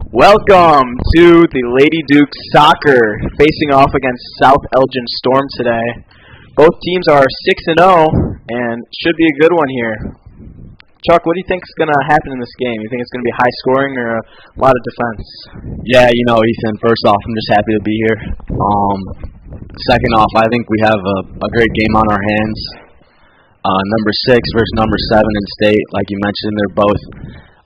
Welcome to the Lady Duke Soccer facing off against South Elgin Storm today. Both teams are 6-0 and should be a good one here. Chuck, what do you think is going to happen in this game? You think it's going to be high scoring or a lot of defense? Yeah, Ethan, first off, I'm just happy to be here. Second off, I think we have a great game on our hands. Number 6 versus number 7 in state. Like you mentioned, they're both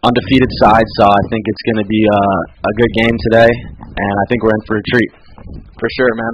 undefeated sides, so I think it's going to be a good game today, and I think we're in for a treat. For sure, man.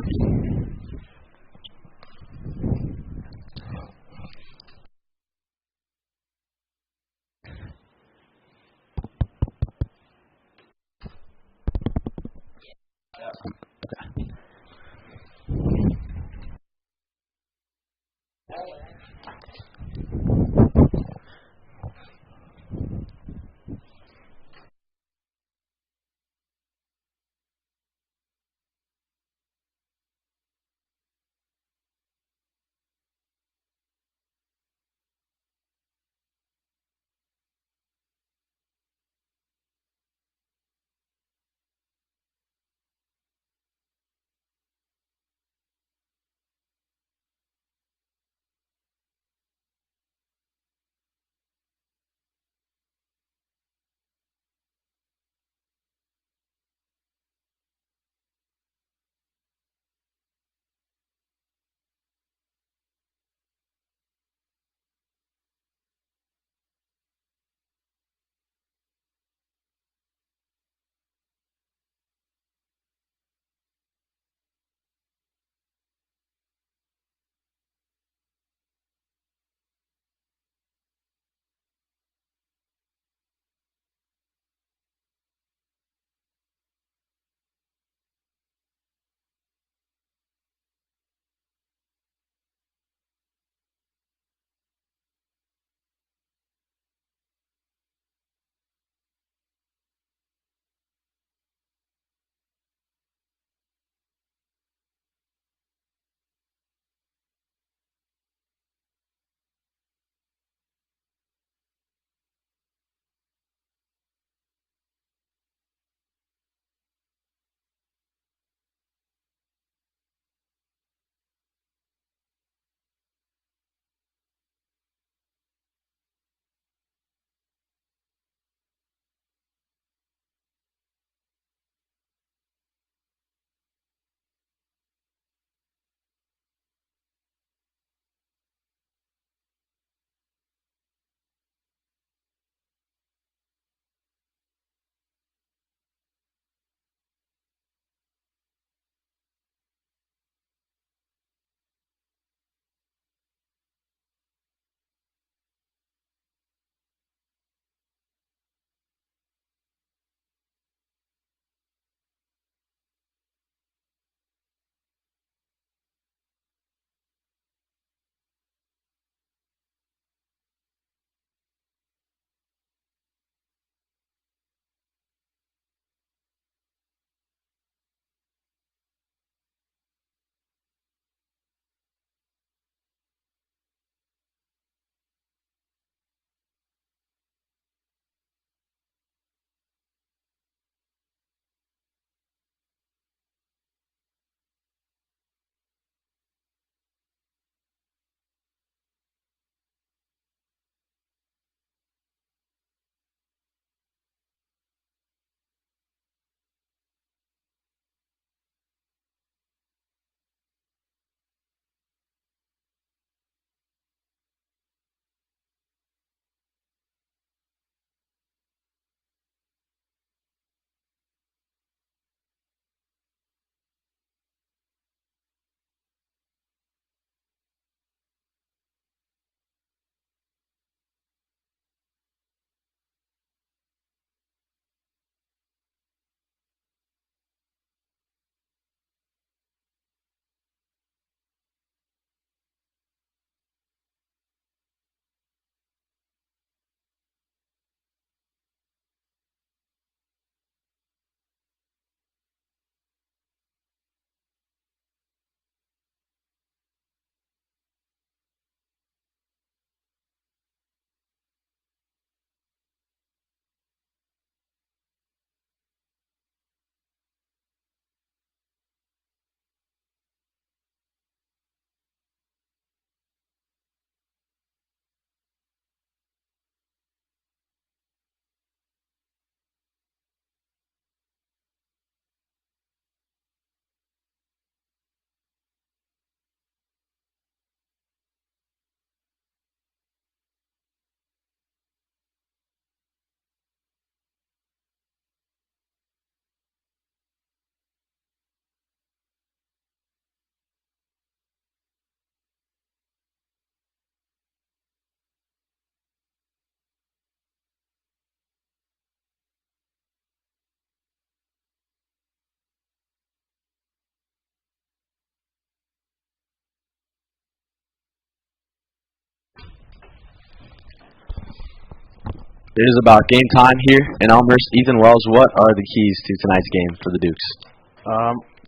It is about game time here in Elmhurst. Ethan Wells, what are the keys to tonight's game for the Dukes?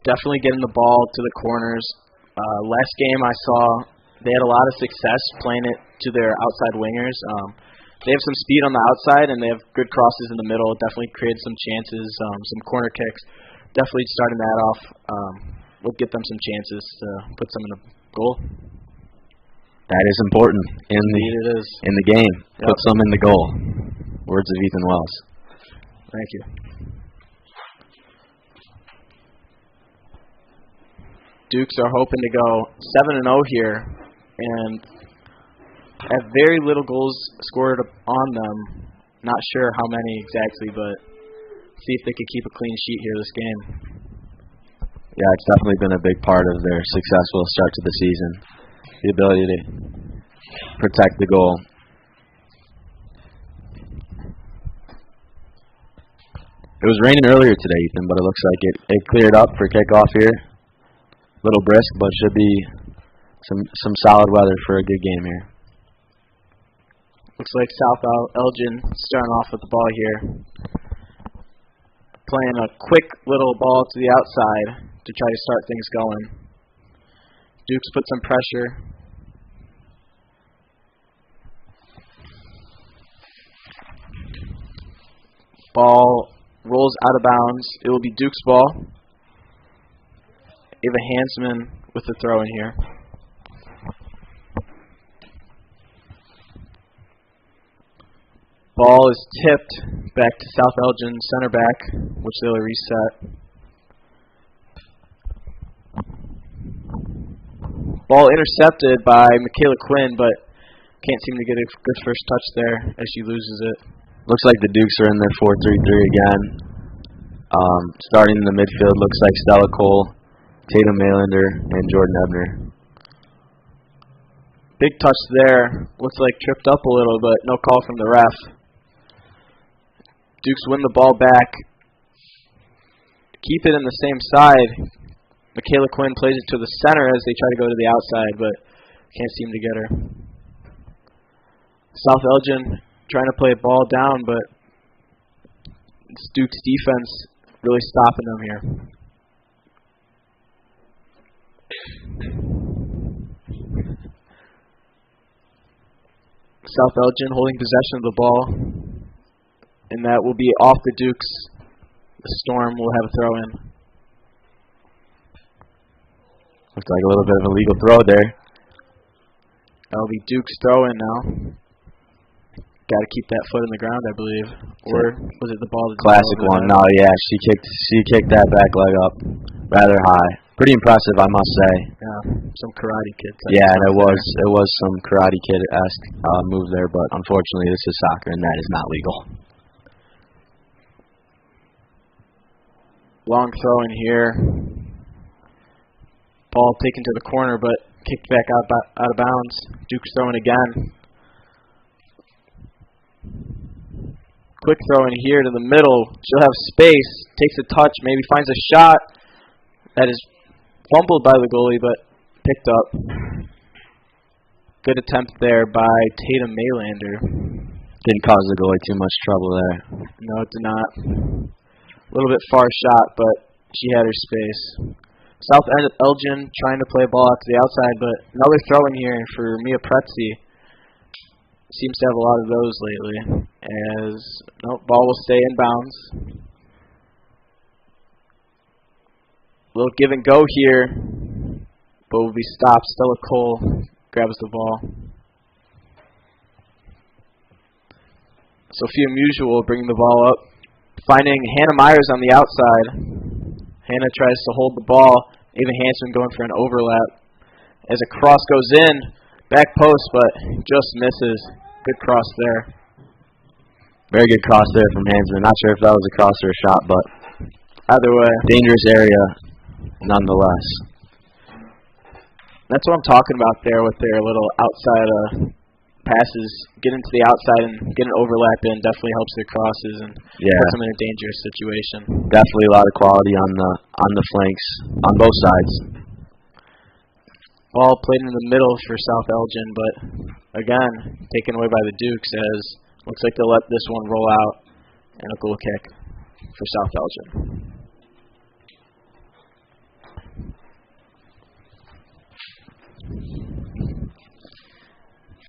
Definitely getting the ball to the corners. Last game I saw they had a lot of success playing it to their outside wingers. They have some speed on the outside, and they have good crosses in the middle. Definitely created some chances, some corner kicks. Definitely starting that off will get them some chances to put some in the goal. That is important in the game. Yep. Put some in the goal. Words of Ethan Wells. Thank you. Dukes are hoping to go 7-0 here and have very little goals scored on them. Not sure how many exactly, but see if they could keep a clean sheet here this game. Yeah, it's definitely been a big part of their successful start to the season. The ability to protect the goal. It was raining earlier today, Ethan, but it looks like it cleared up for kickoff here. A little brisk, but should be some solid weather for a good game here. Looks like South Elgin starting off with the ball here. Playing a quick little ball to the outside to try to start things going. Dukes put some pressure. Ball rolls out of bounds. It will be Duke's ball. Ava Hansman with the throw in here. Ball is tipped back to South Elgin center back, which they'll reset. Ball intercepted by Michaela Quinn, but can't seem to get a good first touch there as she loses it. Looks like the Dukes are in their 4-3-3 again. Starting in the midfield looks like Stella Cole, Tatum Maylander, and Jordan Ebner. Big touch there. Looks like tripped up a little, but no call from the ref. Dukes win the ball back. Keep it in the same side. Michaela Quinn plays it to the center as they try to go to the outside, but can't seem to get her. South Elgin trying to play a ball down, but it's Duke's defense really stopping them here. South Elgin holding possession of the ball, and that will be off the Dukes. The Storm will have a throw in. Looks like a little bit of a legal throw there. That'll be Duke's throw in now. Got to keep that foot in the ground, I believe. Or was it the ball? Classic one. No, yeah, she kicked that back leg up rather high. Pretty impressive, I must say. Yeah, some Karate Kid. Yeah, and it was some Karate Kid-esque move there, but unfortunately this is soccer and that is not legal. Long throw in here. Ball taken to the corner, but kicked back out of bounds. Duke's throwing again. Quick throw in here to the middle. She'll have space. Takes a touch. Maybe finds a shot. That is fumbled by the goalie, but picked up. Good attempt there by Tatum Maylander. Didn't cause the goalie too much trouble there. No, it did not. A little bit far shot, but she had her space. South Elgin trying to play a ball out to the outside, but another throw in here for Mia Pretzi. Seems to have a lot of those lately. As ball will stay in bounds. A little give and go here, but will be stopped. Stella Cole grabs the ball. Sophia Musial bringing the ball up, finding Hannah Myers on the outside. Hannah tries to hold the ball. Ava Hansen going for an overlap. As a cross goes in, back post, but just misses. Good cross there. Very good cross there from Hansman. Not sure if that was a cross or a shot, but either way, dangerous area nonetheless. That's what I'm talking about there with their little outside passes. Get into the outside and get an overlap in definitely helps their crosses and puts them in a dangerous situation. Definitely a lot of quality on the flanks on both sides. Ball played in the middle for South Elgin, but again taken away by the Dukes as Looks like they'll let this one roll out, and a goal kick for South Elgin.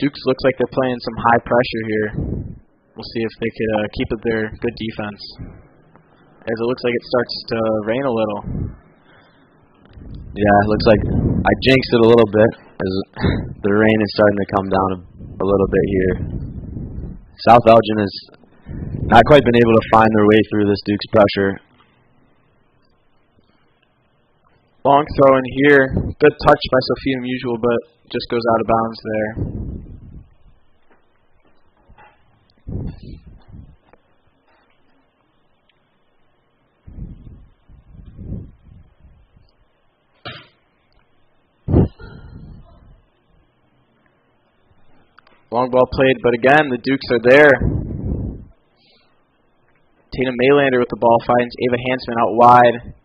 Dukes looks like they're playing some high pressure here. We'll see if they could keep up their good defense, as it looks like it starts to rain a little. Yeah, it looks like I jinxed it a little bit, as the rain is starting to come down a little bit here. South Elgin has not quite been able to find their way through this Dukes pressure. Long throw in here. Good touch by Sophia Mutual, but just goes out of bounds there. Long ball played, but again, the Dukes are there. Tina Maylander with the ball finds Ava Hansman out wide.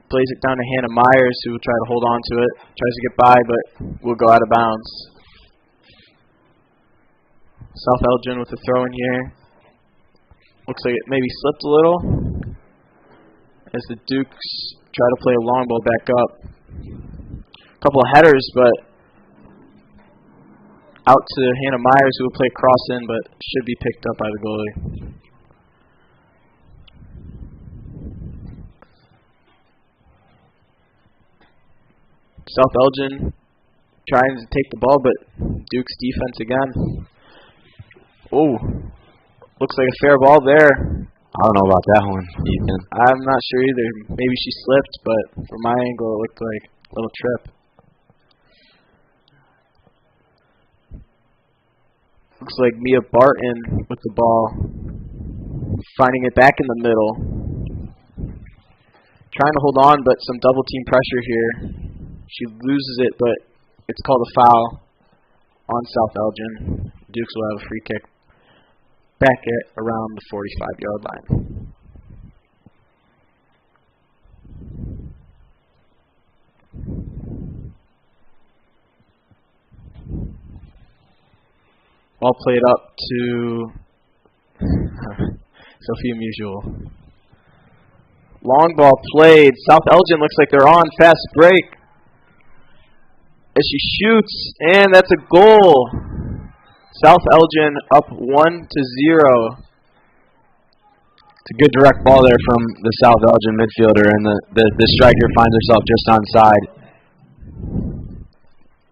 Plays it down to Hannah Myers, who will try to hold on to it. Tries to get by, but will go out of bounds. South Elgin with the throw in here. Looks like it maybe slipped a little, as the Dukes try to play a long ball back up. A couple of headers, but out to Hannah Myers, who will play cross in, but should be picked up by the goalie. South Elgin trying to take the ball, but Duke's defense again. Oh, looks like a fair ball there. I don't know about that one, Ethan. I'm not sure either. Maybe she slipped, but from my angle, it looked like a little trip. Looks like Mia Barton with the ball, finding it back in the middle. Trying to hold on, but some double team pressure here. She loses it, but it's called a foul on South Elgin. Dukes will have a free kick back at around the 45-yard line. Ball played up to Sophia Mutual. Long ball played. South Elgin looks like they're on fast break. As she shoots, and that's a goal. South Elgin up 1-0. It's a good direct ball there from the South Elgin midfielder, and the striker finds herself just onside.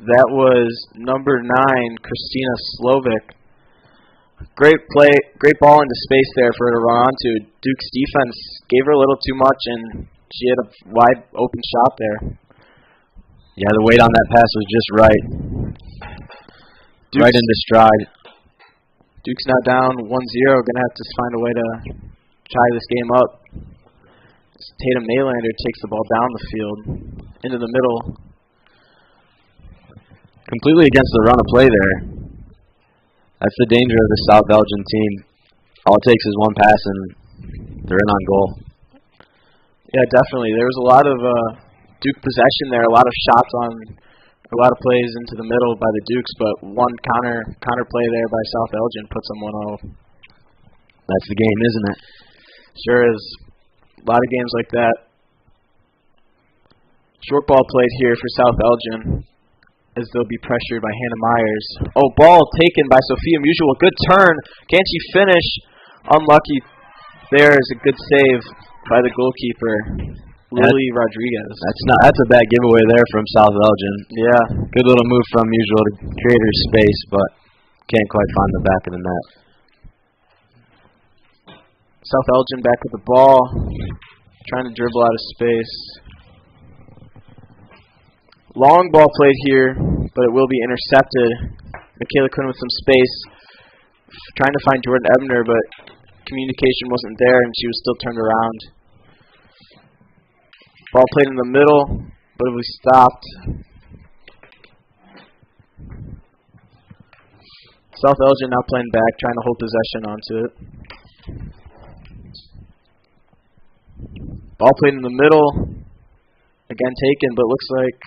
That was number 9, Christina Slovic. Great play, great ball into space there for her to run onto. Duke's defense gave her a little too much, and she had a wide open shot there. Yeah, the weight on that pass was just right. Right into stride. Duke's now down 1-0. Going to have to find a way to tie this game up. Tatum Maylander takes the ball down the field, into the middle. Completely against the run of play there. That's the danger of the South Elgin team. All it takes is one pass and they're in on goal. Yeah, definitely. There was a lot of Duke possession there, a lot of shots on, a lot of plays into the middle by the Dukes, but one counter play there by South Elgin puts them 1-0. That's the game, isn't it? Sure is. A lot of games like that. Short ball played here for South Elgin, as they'll be pressured by Hannah Myers. Oh, ball taken by Sophia Mutual. Good turn. Can she finish? Unlucky. There is a good save by the goalkeeper, Lily Rodriguez. That's a bad giveaway there from South Elgin. Yeah. Good little move from Mutual to create her space, but can't quite find the back of the net. South Elgin back with the ball, trying to dribble out of space. Long ball played here, but it will be intercepted. Michaela Quinn with some space, trying to find Jordan Ebner, but communication wasn't there, and she was still turned around. Ball played in the middle, but it was stopped. South Elgin now playing back, trying to hold possession onto it. Ball played in the middle, again taken, but looks like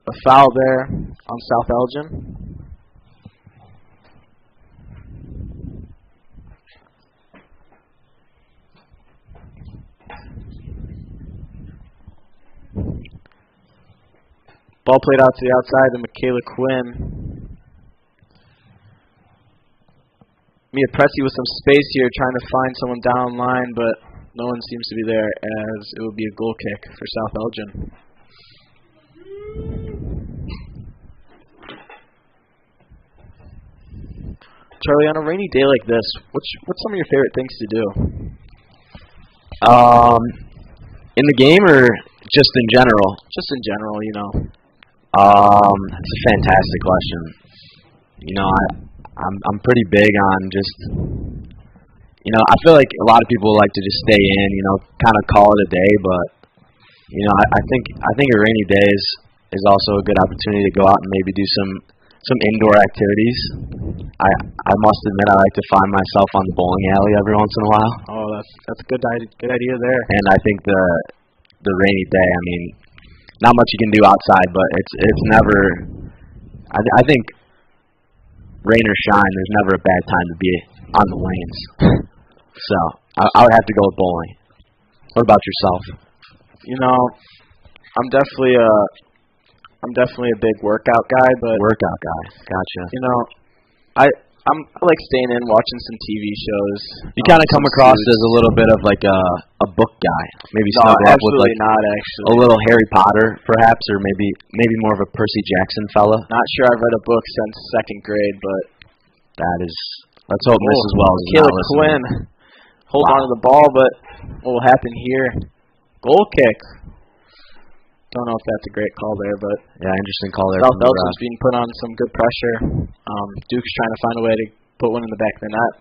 a foul there on South Elgin. Ball played out to the outside to Michaela Quinn. Mia Pressey with some space here, trying to find someone down line, but no one seems to be there, as it will be a goal kick for South Elgin. Charlie, on a rainy day like this, what's some of your favorite things to do? In the game or just in general? Just in general, you know. That's a fantastic question. You know, I'm pretty big on just, you know, I feel like a lot of people like to just stay in, you know, kind of call it a day, but you know, I think a rainy day is also a good opportunity to go out and maybe do some indoor activities. I must admit I like to find myself on the bowling alley every once in a while. Oh, that's a good idea there. And I think the rainy day, I mean, not much you can do outside, but it's never. I think rain or shine, there's never a bad time to be on the lanes. So I would have to go with bowling. What about yourself? You know, I'm definitely a big workout guy, but Gotcha. you know, I like staying in, watching some TV shows. You kind of come across as a little bit of like a book guy. Maybe snuggle up with like not actually a little Harry Potter, perhaps, or maybe more of a Percy Jackson fella. Not sure I've read a book since second grade, but let's hope Mrs. Wells is not Kayla listening. Quinn hold on to the ball, but what will happen here? Goal kick. Don't know if that's a great call there, but yeah, interesting call there. South Elgin's being put on some good pressure. Duke's trying to find a way to put one in the back of the net.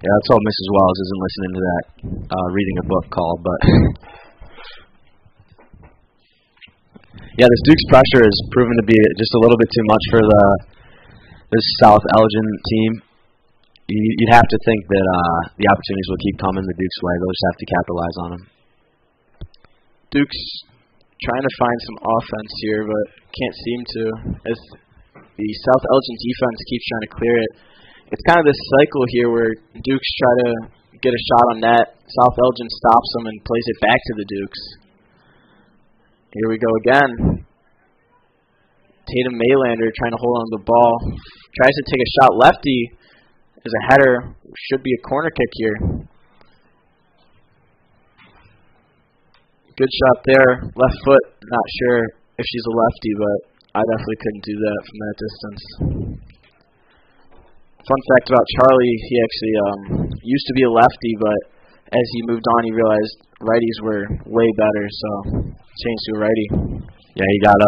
Yeah, let's hope Mrs. Wells isn't listening to that reading a book call, but yeah, this Duke's pressure has proven to be just a little bit too much for this South Elgin team. You'd have to think that the opportunities will keep coming the Duke's way. They'll just have to capitalize on them. Duke's trying to find some offense here, but can't seem to. As the South Elgin defense keeps trying to clear it. It's kind of this cycle here where Dukes try to get a shot on net. South Elgin stops them and plays it back to the Dukes. Here we go again. Tatum Maylander trying to hold on to the ball. Tries to take a shot lefty. There's a header. Should be a corner kick here. Good shot there. Left foot. Not sure if she's a lefty, but I definitely couldn't do that from that distance. Fun fact about Charlie, he actually used to be a lefty, but as he moved on, he realized righties were way better, so changed to a righty. Yeah, you gotta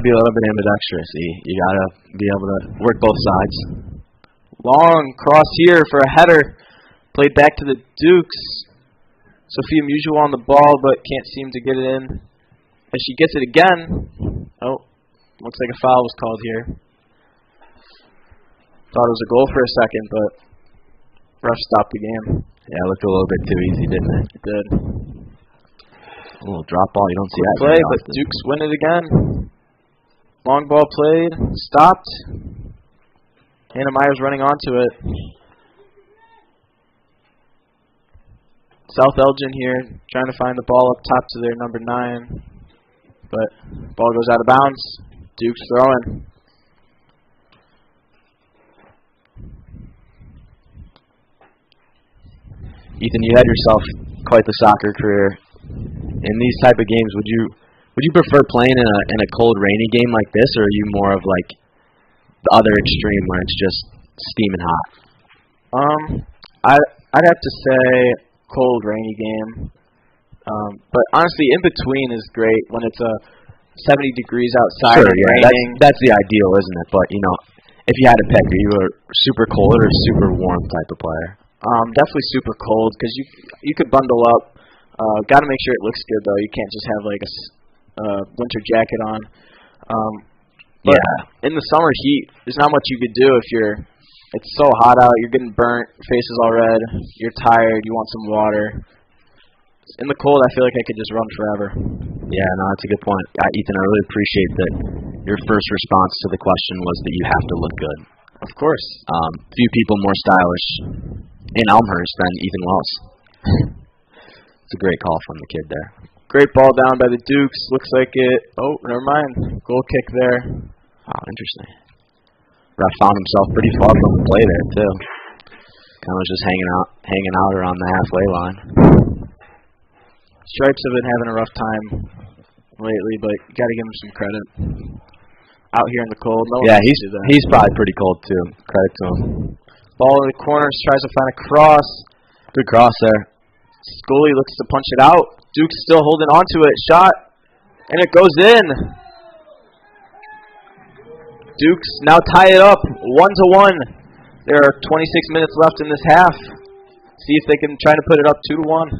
be a little bit ambidextrous. You gotta be able to work both sides. Long cross here for a header, played back to the Dukes. Sophia Musial on the ball, but can't seem to get it in. As she gets it again, looks like a foul was called here. Thought it was a goal for a second, but ref stopped the game. Yeah, it looked a little bit too easy, didn't it? It did. A little drop ball, you don't see that play, but Dukes win it again. Long ball played, stopped. Hannah Myers running onto it. South Elgin here, trying to find the ball up top to their number 9. But ball goes out of bounds. Dukes throwing. Ethan, you had yourself quite the soccer career. In these type of games, would you prefer playing in a cold, rainy game like this, or are you more of like the other extreme where it's just steaming hot? I'd have to say cold, rainy game. But honestly, in between is great when it's 70 degrees outside. Sure, yeah, that's the ideal, isn't it? But if you had to pick, are you a super cold or super warm type of player? Definitely super cold because you could bundle up. Got to make sure it looks good though. You can't just have like a winter jacket on. But in the summer heat, there's not much you could do if it's so hot out. You're getting burnt. Your face is all red. You're tired. You want some water. In the cold, I feel like I could just run forever. Yeah, no, that's a good point. Ethan, I really appreciate that your first response to the question was that you have to look good. Of course. Few people more stylish in Elmhurst than Ethan Wells. It's a great call from the kid there. Great ball down by the Dukes. Looks like it. Oh, never mind. Goal kick there. Wow, interesting. Ref found himself pretty far from the play there too. Kind of just hanging out around the halfway line. Stripes have been having a rough time lately, but you got to give him some credit. Out here in the cold. No yeah, he's probably pretty cold too. Credit to him. Ball in the corners, tries to find a cross. Good cross there. Scully looks to punch it out. Duke's still holding on to it. Shot, and it goes in. Dukes now tie it up 1-1. There are 26 minutes left in this half. See if they can try to put it up 2-1.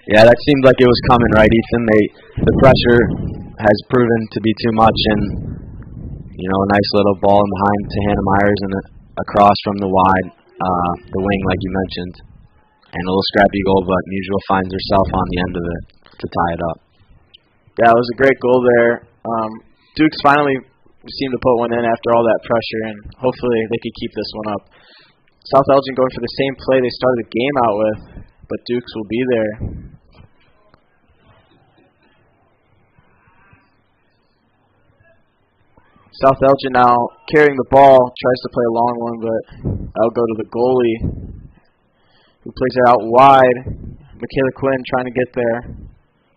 Yeah, that seemed like it was coming, right, Ethan? The pressure has proven to be too much, and a nice little ball in behind to Hannah Myers and across from the wing, like you mentioned, and a little scrappy goal, but Musial finds herself on the end of it to tie it up. Yeah, it was a great goal there. Dukes finally seemed to put one in after all that pressure, and hopefully they could keep this one up. South Elgin going for the same play they started the game out with, but Dukes will be there. South Elgin now carrying the ball, tries to play a long one, but that'll go to the goalie, who plays it out wide. Michaela Quinn trying to get there.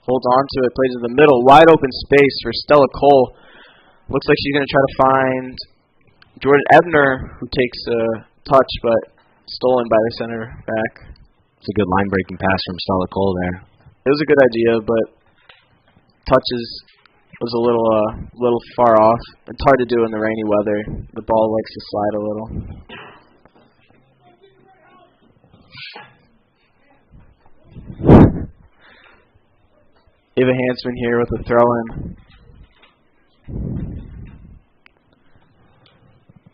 Holds on to it, plays in the middle. Wide open space for Stella Cole. Looks like she's going to try to find Jordan Ebner, who takes a touch, but stolen by the center back. It's a good line-breaking pass from Stella Cole there. It was a good idea, but touches was a little far off. It's hard to do in the rainy weather. The ball likes to slide a little. Ava Hansman here with a throw-in.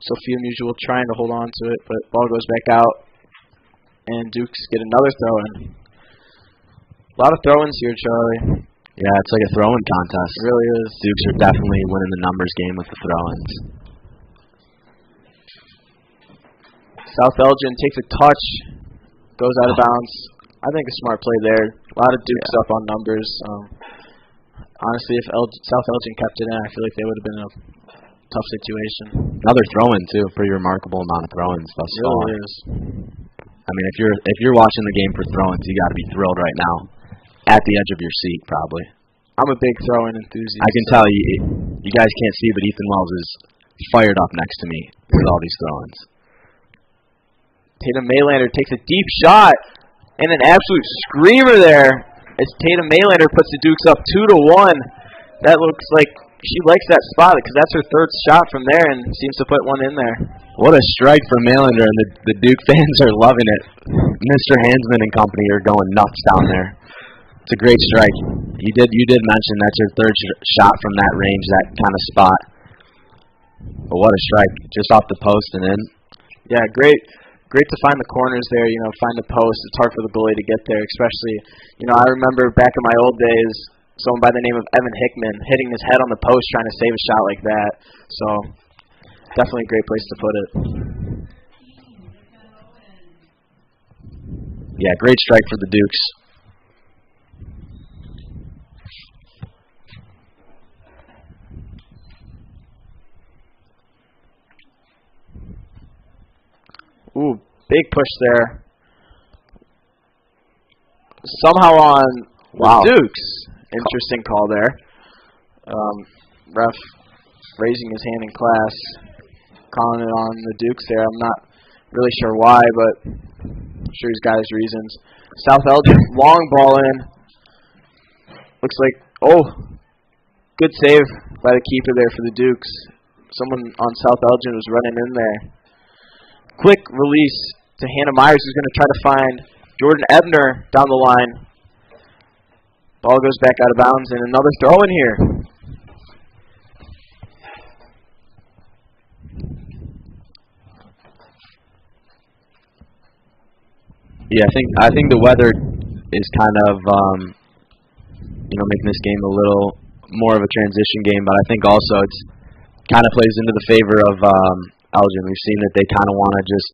Sophia Musial trying to hold on to it, but ball goes back out, and Dukes get another throw-in. A lot of throw-ins here, Charlie. Yeah, it's like a throw-in contest. It really is. Dukes are definitely winning the numbers game with the throw-ins. South Elgin takes a touch, goes out of bounds. I think a smart play there. A lot of Dukes up on numbers. Honestly, if South Elgin kept it in, I feel like they would have been in a tough situation. Another throw-in too. Pretty remarkable amount of throw-ins thus far. It really is. I mean, if you're watching the game for throw-ins, you got to be thrilled right now. At the edge of your seat, probably. I'm a big throw-in enthusiast. I can tell you guys can't see, but Ethan Wells is fired up next to me with all these throw-ins. Tatum Maylander takes a deep shot, and an absolute screamer there as Tatum Maylander puts the Dukes up 2-1. That looks like she likes that spot because that's her third shot from there and seems to put one in there. What a strike from Maylander, and the Duke fans are loving it. Mr. Hansman and company are going nuts down there. It's a great strike. You did mention that's her third shot from that range, that kind of spot. But what a strike. Just off the post and in. Yeah, great to find the corners there, find the post. It's hard for the goalie to get there, especially, I remember back in my old days, someone by the name of Evan Hickman hitting his head on the post trying to save a shot like that. So, definitely a great place to put it. Yeah, great strike for the Dukes. Ooh, big push there. Somehow on the Dukes. Interesting call there. Ref raising his hand in class, calling it on the Dukes there. I'm not really sure why, but I'm sure he's got his reasons. South Elgin, long ball in. Looks like, good save by the keeper there for the Dukes. Someone on South Elgin was running in there. Quick release to Hannah Myers, who's going to try to find Jordan Ebner down the line. Ball goes back out of bounds, and another throw in here. Yeah, I think the weather is kind of making this game a little more of a transition game, but I think also it's kind of plays into the favor of Elgin. We've seen that they kind of want to just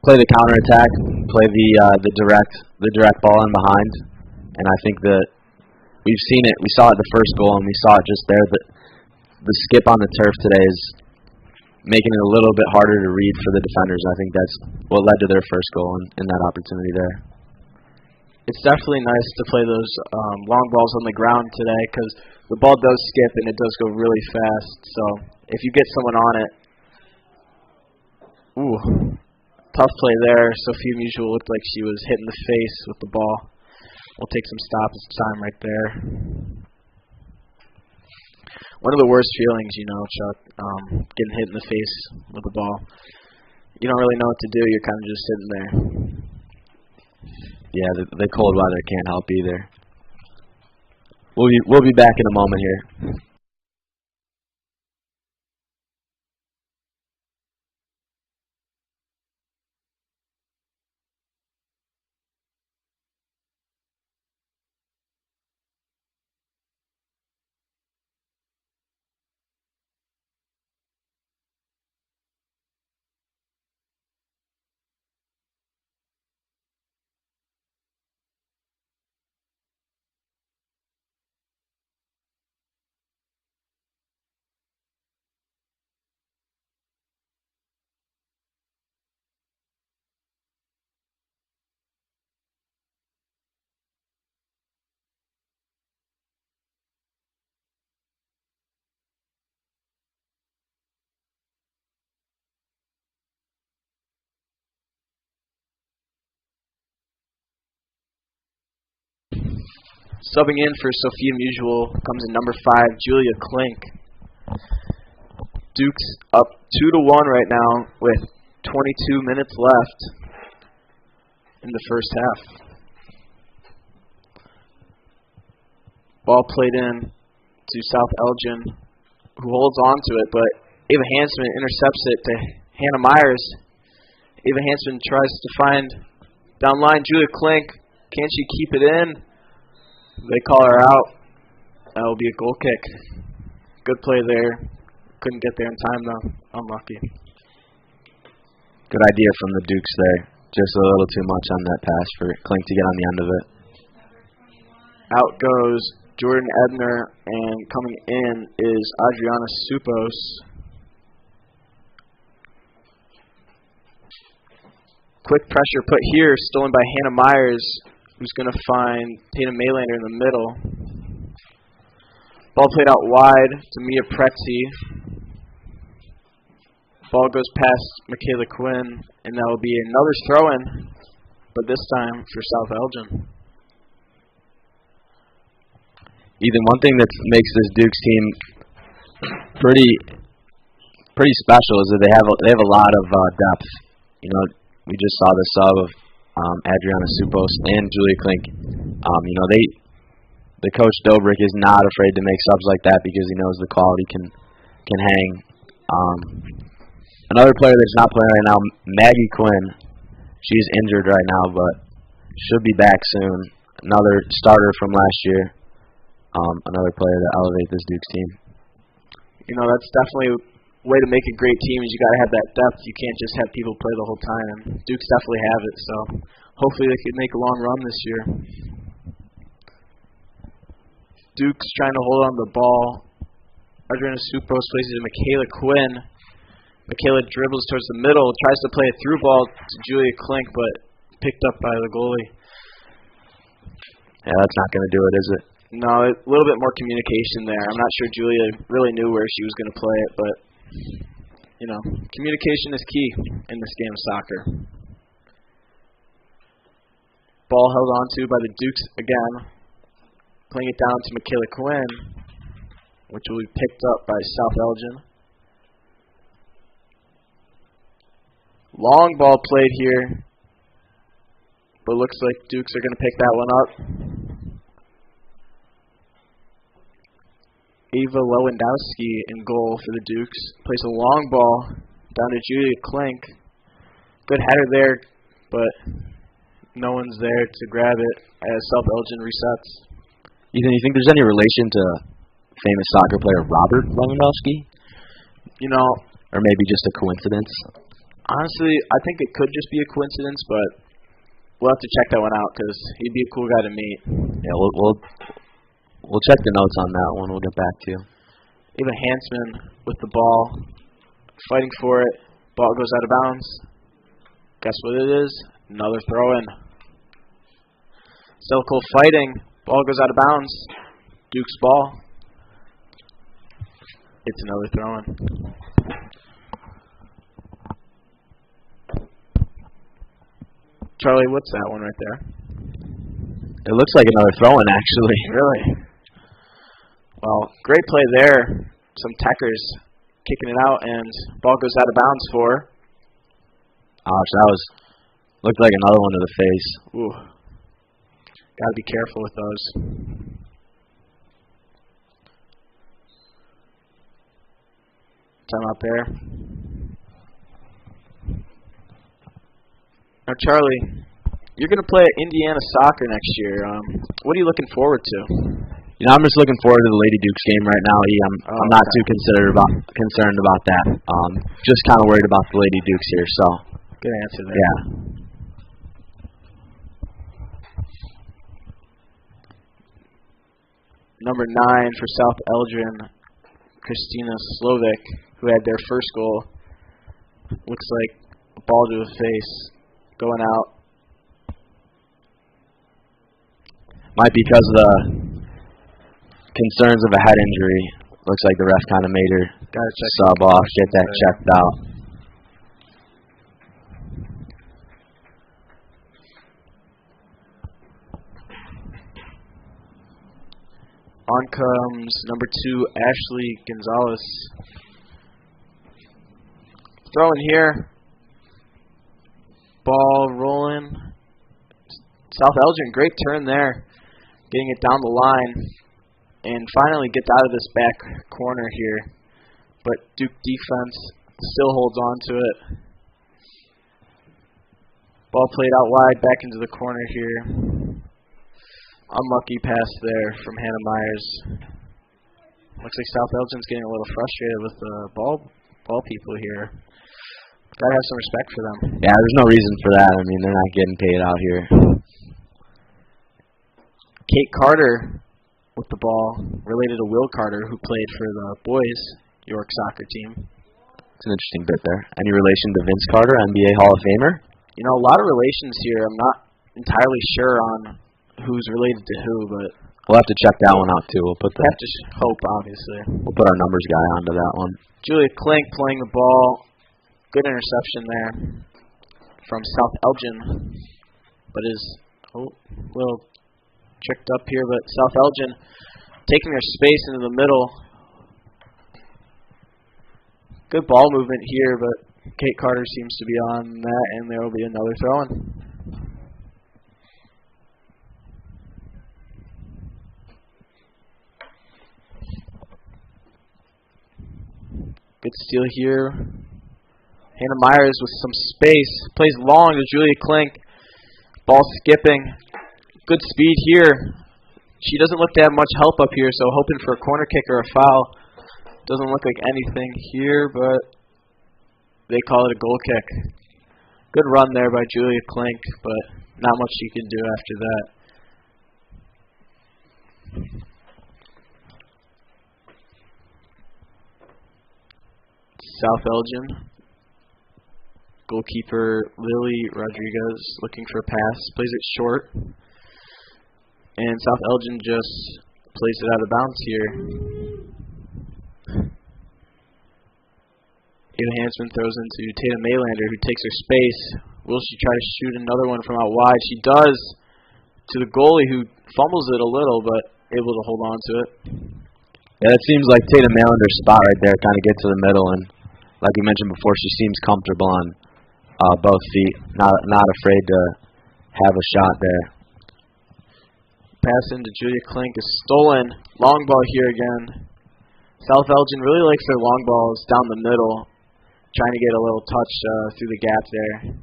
play the counterattack, play the direct ball in behind, and I think that we've seen it. We saw it the first goal, and we saw it just there. The skip on the turf today is making it a little bit harder to read for the defenders. I think that's what led to their first goal and that opportunity there. It's definitely nice to play those long balls on the ground today because the ball does skip and it does go really fast. So if you get someone on it, ooh, tough play there. Sophia Mutual looked like she was hit in the face with the ball. We'll take some stoppage time right there. One of the worst feelings, Chuck, getting hit in the face with the ball. You don't really know what to do. You're kind of just sitting there. Yeah, the cold weather can't help either. We'll be back in a moment here. Subbing in for Sophia Mutual comes in number 5, Julia Klink. Duke's up 2-1 right now with 22 minutes left in the first half. Ball played in to South Elgin, who holds on to it, but Ava Hansman intercepts it to Hannah Myers. Ava Hansman tries to find down line Julia Klink. Can she keep it in? They call her out. That will be a goal kick. Good play there. Couldn't get there in time, though. Unlucky. Good idea from the Dukes there. Just a little too much on that pass for Klink to get on the end of it. Out goes Jordan Ebner, and coming in is Adriana Supos. Quick pressure put here, stolen by Hannah Myers, who's going to find Tatum Maylander in the middle. Ball played out wide to Mia Pretzi. Ball goes past Michaela Quinn, and that will be another throw-in, but this time for South Elgin. Ethan, one thing that makes this Dukes team pretty special is that they have a lot of depth. We just saw the sub of Adriana Supos and Julia Klink. The coach Dobrik is not afraid to make subs like that because he knows the quality can hang. Another player that's not playing right now, Maggie Quinn. She's injured right now, but should be back soon. Another starter from last year. Another player to elevate this Dukes team. That's definitely a way to make a great team is you got to have that depth. You can't just have people play the whole time. And Dukes definitely have it, so hopefully they can make a long run this year. Dukes trying to hold on the ball. Adriana Supos plays it to Michaela Quinn. Michaela dribbles towards the middle, tries to play a through ball to Julia Klink, but picked up by the goalie. Yeah, that's not going to do it, is it? No, a little bit more communication there. I'm not sure Julia really knew where she was going to play it, but, communication is key in this game of soccer. Ball held on to by the Dukes again. Playing it down to Michaela Quinn, which will be picked up by South Elgin. Long ball played here, but looks like Dukes are going to pick that one up. Ava Lewandowski in goal for the Dukes. Plays a long ball down to Julia Klink. Good header there, but no one's there to grab it as South Elgin resets. Ethan, you think there's any relation to famous soccer player Robert Lewandowski? Or maybe just a coincidence? Honestly, I think it could just be a coincidence, but we'll have to check that one out because he'd be a cool guy to meet. Yeah, We'll check the notes on that one. We'll get back to you. Eva Hansman with the ball, fighting for it. Ball goes out of bounds. Guess what it is? Another throw-in. Silko fighting. Ball goes out of bounds. Duke's ball. It's another throw-in. Charlie, what's that one right there? It looks like another throw-in, actually. Really? Well, great play there. Some techers kicking it out, and ball goes out of bounds for. Ouch, that looked like another one to the face. Ooh. Got to be careful with those. Time out there. Now, Charlie, you're going to play at Indiana soccer next year. What are you looking forward to? You know, I'm just looking forward to the Lady Dukes game right now. I'm not too concerned about that. Just kind of worried about the Lady Dukes here. So. Good answer there. Yeah. Number 9 for South Elgin, Christina Slovic, who had their first goal. Looks like a ball to the face, going out. Might be because of the concerns of a head injury. Looks like the ref kind of made her sub off, get that checked out. On comes number 2, Ashley Gonzalez. Throw in here. Ball rolling. South Elgin, great turn there. Getting it down the line. And finally gets out of this back corner here. But Duke defense still holds on to it. Ball played out wide, back into the corner here. Unlucky pass there from Hannah Myers. Looks like South Elgin's getting a little frustrated with the ball people here. Gotta have some respect for them. Yeah, there's no reason for that. I mean, they're not getting paid out here. Kate Carter with the ball, related to Will Carter, who played for the boys York soccer team. It's an interesting bit there. Any relation to Vince Carter, NBA Hall of Famer? You know, a lot of relations here. I'm not entirely sure on who's related to who, but we'll have to check that one out too. We'll have to hope, obviously. We'll put our numbers guy onto that one. Julia Klink playing the ball. Good interception there from South Elgin, but is a little tricked up here. But South Elgin taking their space into the middle. Good ball movement here, but Kate Carter seems to be on that, and there will be another throw-in. Good steal here. Hannah Myers with some space. Plays long to Julia Klink. Ball skipping. Good speed here. She doesn't look to have much help up here, so hoping for a corner kick or a foul. Doesn't look like anything here, but they call it a goal kick. Good run there by Julia Klink, but not much she can do after that. South Elgin. Goalkeeper Lily Rodriguez looking for a pass. Plays it short. And South Elgin just plays it out of bounds here. Ada Hansman throws into Tatum Maylander, who takes her space. Will she try to shoot another one from out wide? She does, to the goalie, who fumbles it a little, but able to hold on to it. Yeah, it seems like Tatum Maylander's spot right there, kind of get to the middle, and like we mentioned before, she seems comfortable on both feet, not afraid to have a shot there. Pass into Julia Klink is stolen. Long ball here again. South Elgin really likes their long balls down the middle, trying to get a little touch through the gap there.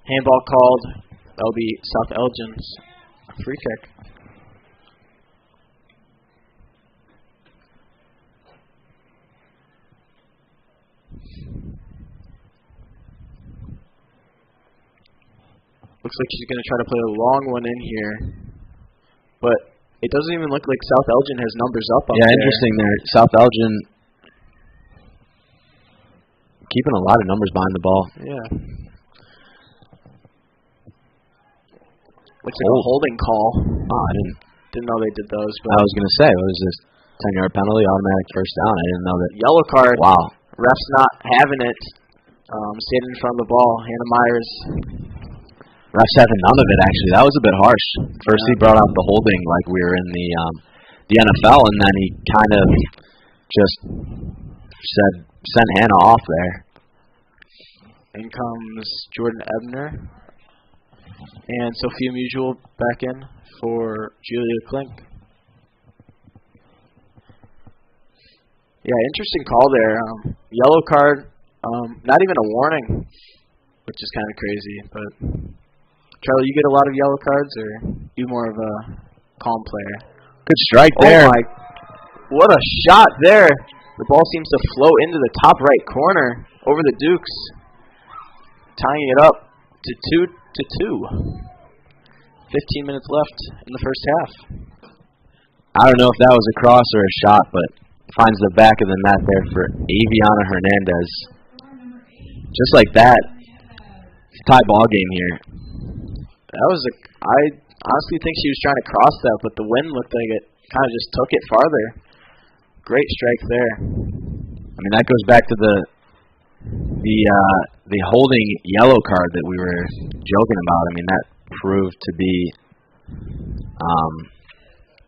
Handball called. That'll be South Elgin's free kick. Looks like she's going to try to play a long one in here. But It doesn't even look like South Elgin has numbers up Yeah, there. interesting there. South Elgin keeping a lot of numbers behind the ball. Yeah. Looks like a holding call. Oh, I didn't know they did those. But I was going to say, what is this? 10-yard penalty, automatic first down. I didn't know that. Yellow card. Wow. Ref's not having it. Standing in front of the ball. Hannah Myers. Ref's having none of it, actually. That was a bit harsh. First he brought out the holding like we were in the NFL, and then he kind of just sent Hannah off there. In comes Jordan Ebner. And Sophia Musial back in for Julia Klink. Yeah, interesting call there. Yellow card, not even a warning, which is kind of crazy. But Charlie, you get a lot of yellow cards, or you more of a calm player? Good strike there. Oh my! What a shot there! The ball seems to flow into the top right corner over the Dukes, tying it up to 2-2. 15 minutes left in the first half. I don't know if that was a cross or a shot, but finds the back of the net there for Aviana Hernandez. Just like that, it's a tie ball game here. I honestly think she was trying to cross that, but the wind looked like it kind of just took it farther. Great strike there. I mean, that goes back to the holding yellow card that we were joking about. I mean, that proved to be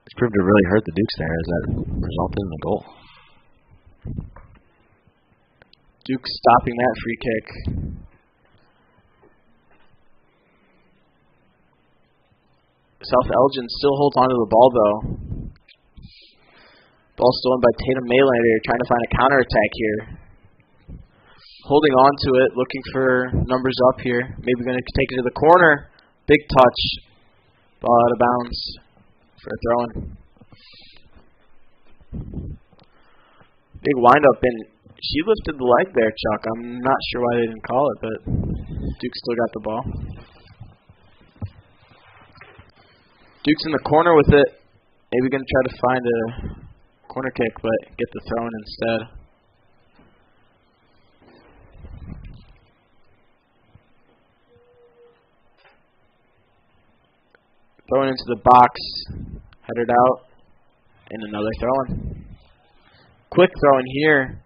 it's proved to really hurt the Dukes there, as that resulted in the goal. Dukes stopping that free kick. South Elgin still holds onto the ball, though. Ball stolen by Tatum Maylander, trying to find a counterattack here. Holding on to it, looking for numbers up here. Maybe going to take it to the corner. Big touch. Ball out of bounds for a throw-in. Big wind-up, and she lifted the leg there, Chuck. I'm not sure why they didn't call it, but Duke still got the ball. Duke's in the corner with it. Maybe going to try to find a corner kick, but get the throw-in instead. Throwing into the box, headed out, and another throw-in. Quick throw-in here.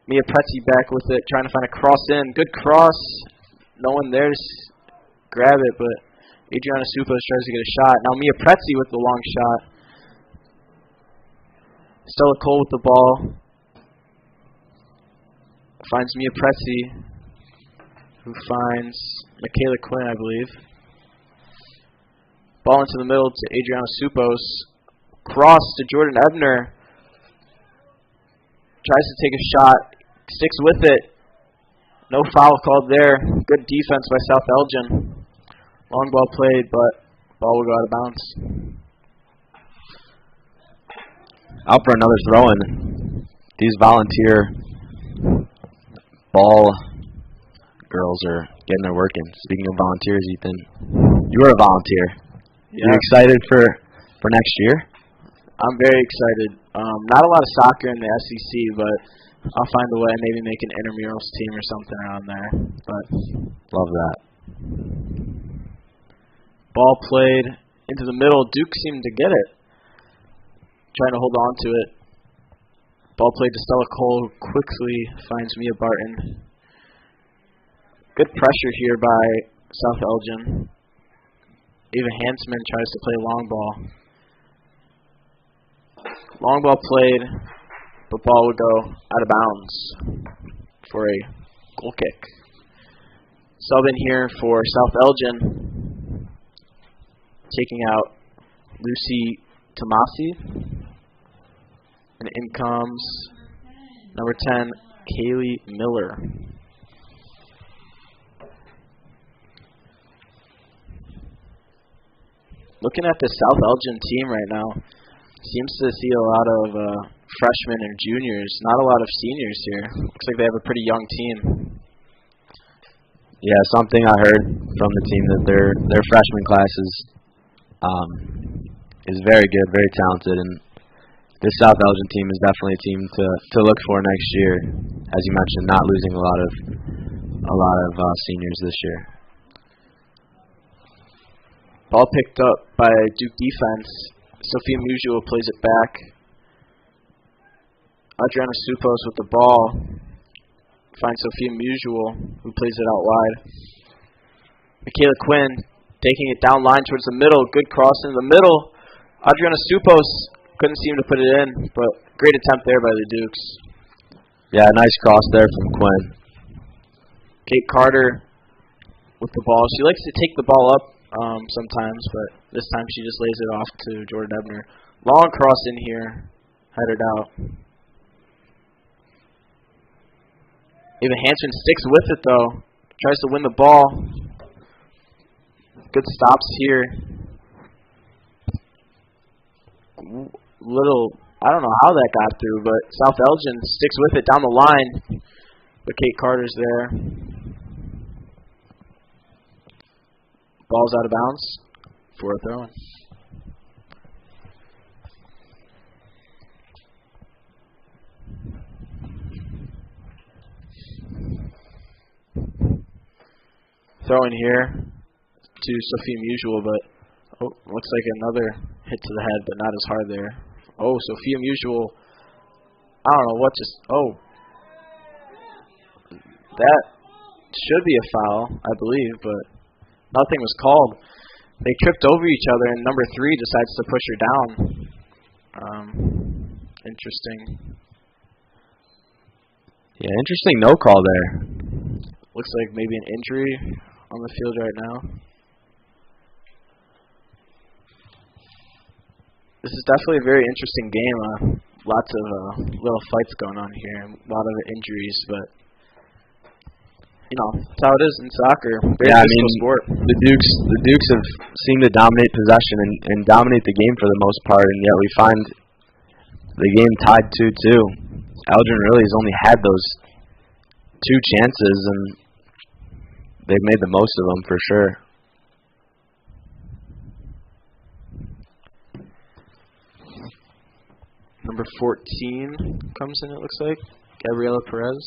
Mia Pretzi back with it, trying to find a cross in. Good cross. No one there to grab it, but Adriana Supos tries to get a shot. Now Mia Pretzi with the long shot. Stella Cole with the ball. Finds Mia Pretzi, who finds Michaela Quinn, I believe. Ball into the middle to Adriana Supos. Cross to Jordan Ebner. Tries to take a shot. Sticks with it. No foul called there. Good defense by South Elgin. Long ball played, but ball will go out of bounds. Out for another throw-in. These volunteer ball girls are getting their work in. Speaking of volunteers, Ethan, you are a volunteer. Yeah. You excited for next year? I'm very excited. Not a lot of soccer in the SEC, but I'll find a way. Maybe make an intramurals team or something around there. But love that. Ball played into the middle. Duke seemed to get it. Trying to hold on to it. Ball played to Stella Cole, who quickly finds Mia Barton. Good pressure here by South Elgin. Ava Hansman tries to play long ball. Long ball played, but ball would go out of bounds for a goal kick. Sub in here for South Elgin, taking out Lucy Tomasi. And in comes number 10, Kaylee Miller. Looking at the South Elgin team right now, seems to see a lot of freshmen and juniors, not a lot of seniors here. Looks like they have a pretty young team. Yeah, something I heard from the team that their freshman class is is very good, very talented, and this South Elgin team is definitely a team to look for next year. As you mentioned, not losing a lot of seniors this year. Ball picked up by Duke defense. Sophia Musial plays it back. Adriana Supos with the ball. Finds Sophia Musial, who plays it out wide. Michaela Quinn taking it down line towards the middle. Good cross in the middle. Adriana Supos couldn't seem to put it in, but great attempt there by the Dukes. Yeah, nice cross there from Quinn. Kate Carter with the ball. She likes to take the ball up sometimes, but this time she just lays it off to Jordan Ebner. Long cross in here, headed out. Ava Hanson sticks with it though. Tries to win the ball. Good stops here. I don't know how that got through, but South Elgin sticks with it down the line. But Kate Carter's there. Ball's out of bounds for a throw-in. Throw-in here to Sophia Musial, but looks like another hit to the head, but not as hard there. Oh, Sophia Musial. I don't know what just. Oh. That should be a foul, I believe, but nothing was called. They tripped over each other, and number 3 decides to push her down. Interesting. Yeah, interesting no call there. Looks like maybe an injury on the field right now. This is definitely a very interesting game. Lots of little fights going on here, a lot of injuries, but that's how it is in soccer. Very physical sport. The Dukes have seemed to dominate possession and dominate the game for the most part, and yet we find the game tied 2-2. Elgin really has only had those 2 chances, and they've made the most of them for sure. Number 14 comes in, it looks like. Gabriela Perez.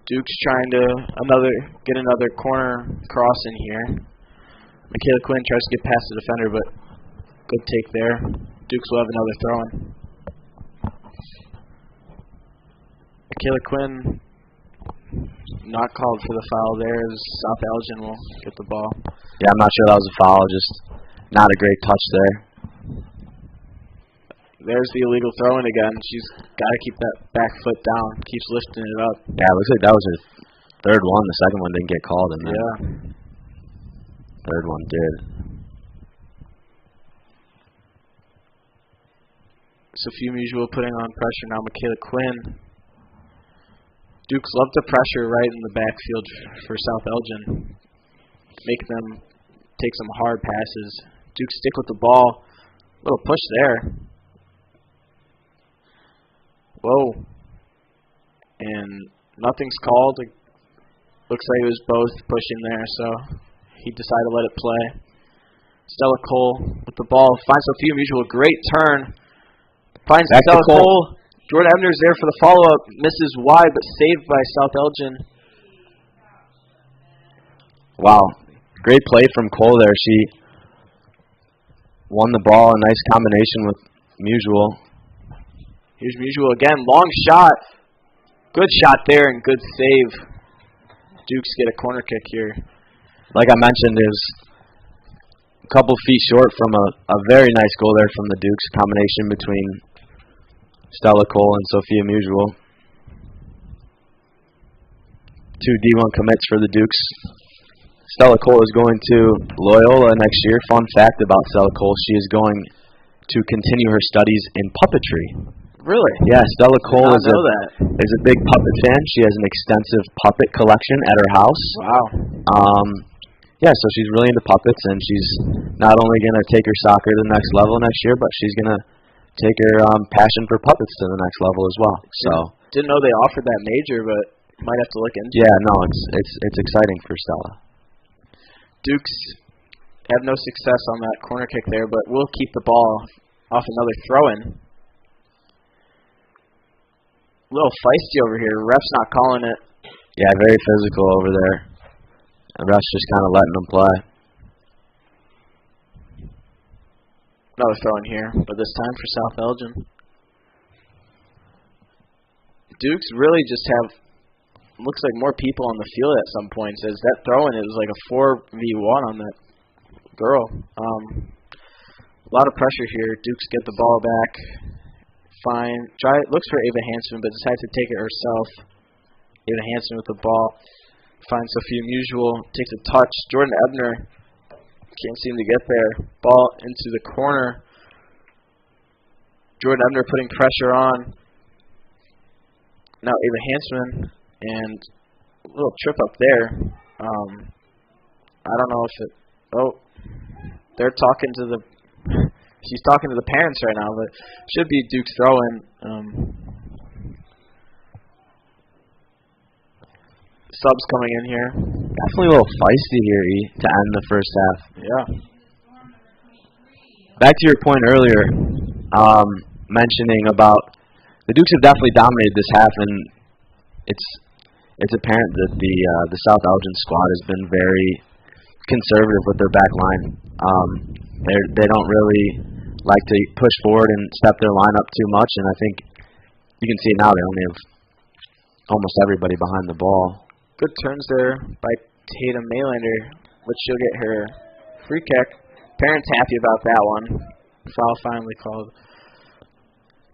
Duke's trying to get another corner cross in here. Michaela Quinn tries to get past the defender, but good take there. Dukes will have another throw-in. Michaela Quinn not called for the foul there as South Elgin will get the ball. Yeah, I'm not sure that was a foul, just not a great touch there. There's the illegal throw-in again. She's got to keep that back foot down. Keeps lifting it up. Yeah, it looks like that was her third one. The second one didn't get called. And yeah. Third one did. Sophia Musial putting on pressure now. Michaela Quinn. Dukes love to pressure right in the backfield for South Elgin. Make them take some hard passes. Dukes stick with the ball. Little push there. Whoa. And nothing's called. It looks like it was both pushing there, so he decided to let it play. Stella Cole with the ball. Finds Sophia Musial. A great turn. Finds Stella Cole. Jordan Ebner's there for the follow-up. Misses wide, but saved by South Elgin. Wow. Great play from Cole there. She won the ball. A nice combination with Musial. Here's Musial again. Long shot. Good shot there and good save. Dukes get a corner kick here. Like I mentioned, it was a couple feet short from a very nice goal there from the Dukes. Combination between Stella Cole and Sophia Musial. 2 D1 commits for the Dukes. Stella Cole is going to Loyola next year. Fun fact about Stella Cole, she is going to continue her studies in puppetry. Really? Yeah, Stella Cole is a big puppet fan. She has an extensive puppet collection at her house. Wow. Yeah, so she's really into puppets, and she's not only going to take her soccer to the next level next year, but she's going to take her passion for puppets to the next level as well. So didn't know they offered that major, but might have to look into it. Yeah, no, it's exciting for Stella. Dukes have no success on that corner kick there, but will keep the ball off another throw-in. A little feisty over here. Ref's not calling it. Yeah, very physical over there. The ref's just kind of letting them play. Another throw-in here, but this time for South Elgin. Dukes really just have, looks like more people on the field at some points. As that throw-in, it was like a 4v1 on that girl. A lot of pressure here. Dukes get the ball back. Fine. Looks for Ava Hansen, but decides to take it herself. Ava Hansen with the ball. Finds Sophia Musial. Takes a touch. Jordan Ebner can't seem to get there. Ball into the corner. Jordan Ebner putting pressure on. Now Ava Hansen, and a little trip up there. I don't know if it... Oh, they're talking to the... She's talking to the parents right now, but should be Duke's throw-in. Subs coming in here. Definitely a little feisty here, to end the first half. Yeah. Back to your point earlier, mentioning about the Dukes have definitely dominated this half, and it's apparent that the South Elgin squad has been very conservative with their back line. They don't really like to push forward and step their line up too much, and I think you can see it now. They only have almost everybody behind the ball. Good turns there by Tatum Maylander, but she'll get her free kick. Parents happy about that one. Foul finally called.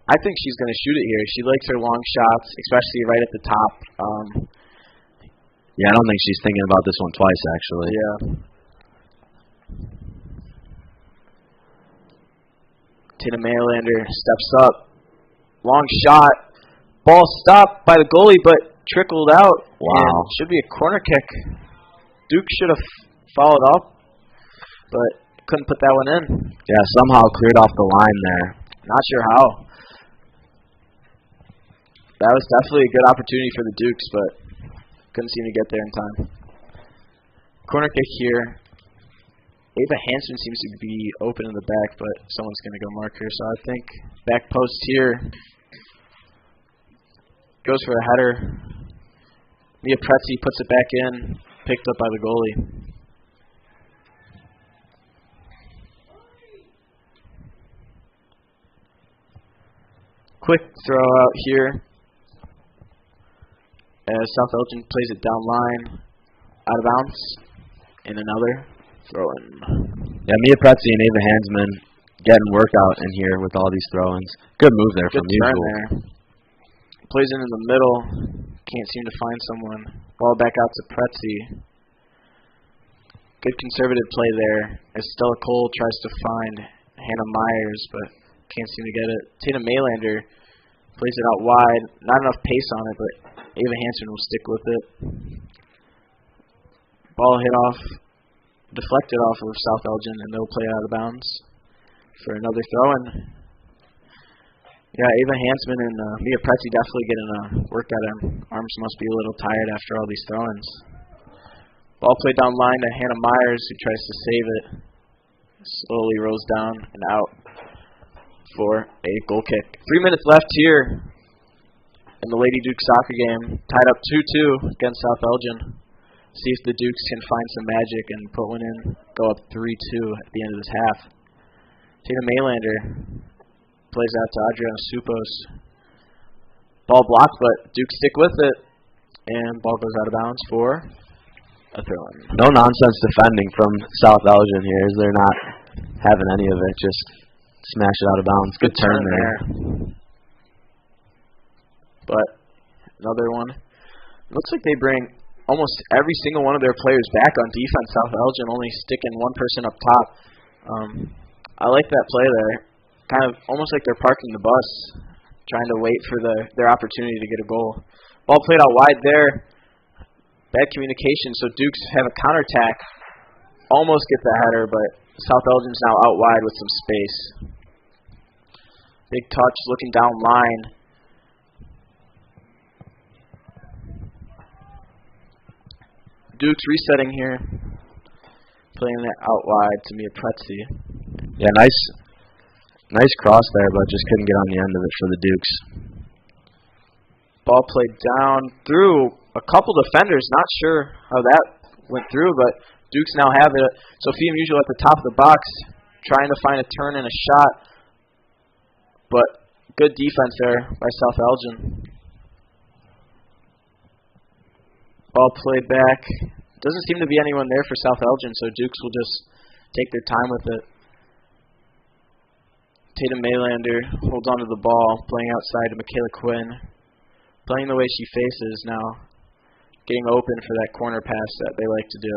I think she's going to shoot it here. She likes her long shots, especially right at the top. Yeah, I don't think she's thinking about this one twice, actually. Yeah. Tatum Maylander steps up. Long shot. Ball stopped by the goalie, but trickled out. Wow. Should be a corner kick. Duke should have followed up, but couldn't put that one in. Yeah, somehow cleared off the line there. Not sure how. That was definitely a good opportunity for the Dukes, but couldn't seem to get there in time. Corner kick here. Ava Hansen seems to be open in the back, but someone's going to go mark her. So I think back post here. Goes for a header. Mia Pretzi puts it back in. Picked up by the goalie. Quick throw out here. As South Elgin plays it down line. Out of bounds. And another throw-in. Yeah, Mia Pretzi and Ava Hansman getting workout in here with all these throw-ins. Good move there from Good turn Musial. there. Plays it in the middle. Can't seem to find someone. Ball back out to Pretzi. Good conservative play there. As Stella Cole tries to find Hannah Myers, but can't seem to get it. Tatum Maylander plays it out wide. Not enough pace on it, but Ava Hansen will stick with it. Ball hit off, deflected off of South Elgin, and they'll play out of bounds for another throw-in. Yeah, Ava Hansman and Mia Pretzi definitely getting a workout. Arms must be a little tired after all these throw-ins. Ball played down line to Hannah Myers, who tries to save it. Slowly rolls down and out for a goal kick. 3 minutes left here in the Lady Duke soccer game. Tied up 2-2 against South Elgin. See if the Dukes can find some magic and put one in. Go up 3-2 at the end of this half. Tatum Maylander plays out to Adriana Supos. Ball blocked, but Dukes stick with it. And ball goes out of bounds for a throw-in. No nonsense defending from South Elgin here. They're not having any of it. Just smash it out of bounds. Good turn there. But another one. Looks like they bring almost every single one of their players back on defense. South Elgin only sticking one person up top. I like that play there. Kind of almost like they're parking the bus, trying to wait for their opportunity to get a goal. Ball played out wide there. Bad communication, so Dukes have a counterattack. almost get the header, but South Elgin's now out wide with some space. Big touch, looking down line. Duke's resetting here. Playing it out wide to Mia Pretzi. Yeah, nice cross there, but just couldn't get on the end of it for the Dukes. Ball played down through a couple defenders. Not sure how that went through, but Dukes now have it. Sophia Musial at the top of the box, trying to find a turn and a shot. But good defense there by South Elgin. Ball played back. Doesn't seem to be anyone there for South Elgin, so Dukes will just take their time with it. Tatum Maylander holds onto the ball, playing outside to Michaela Quinn. Playing the way she faces now. Getting open for that corner pass that they like to do.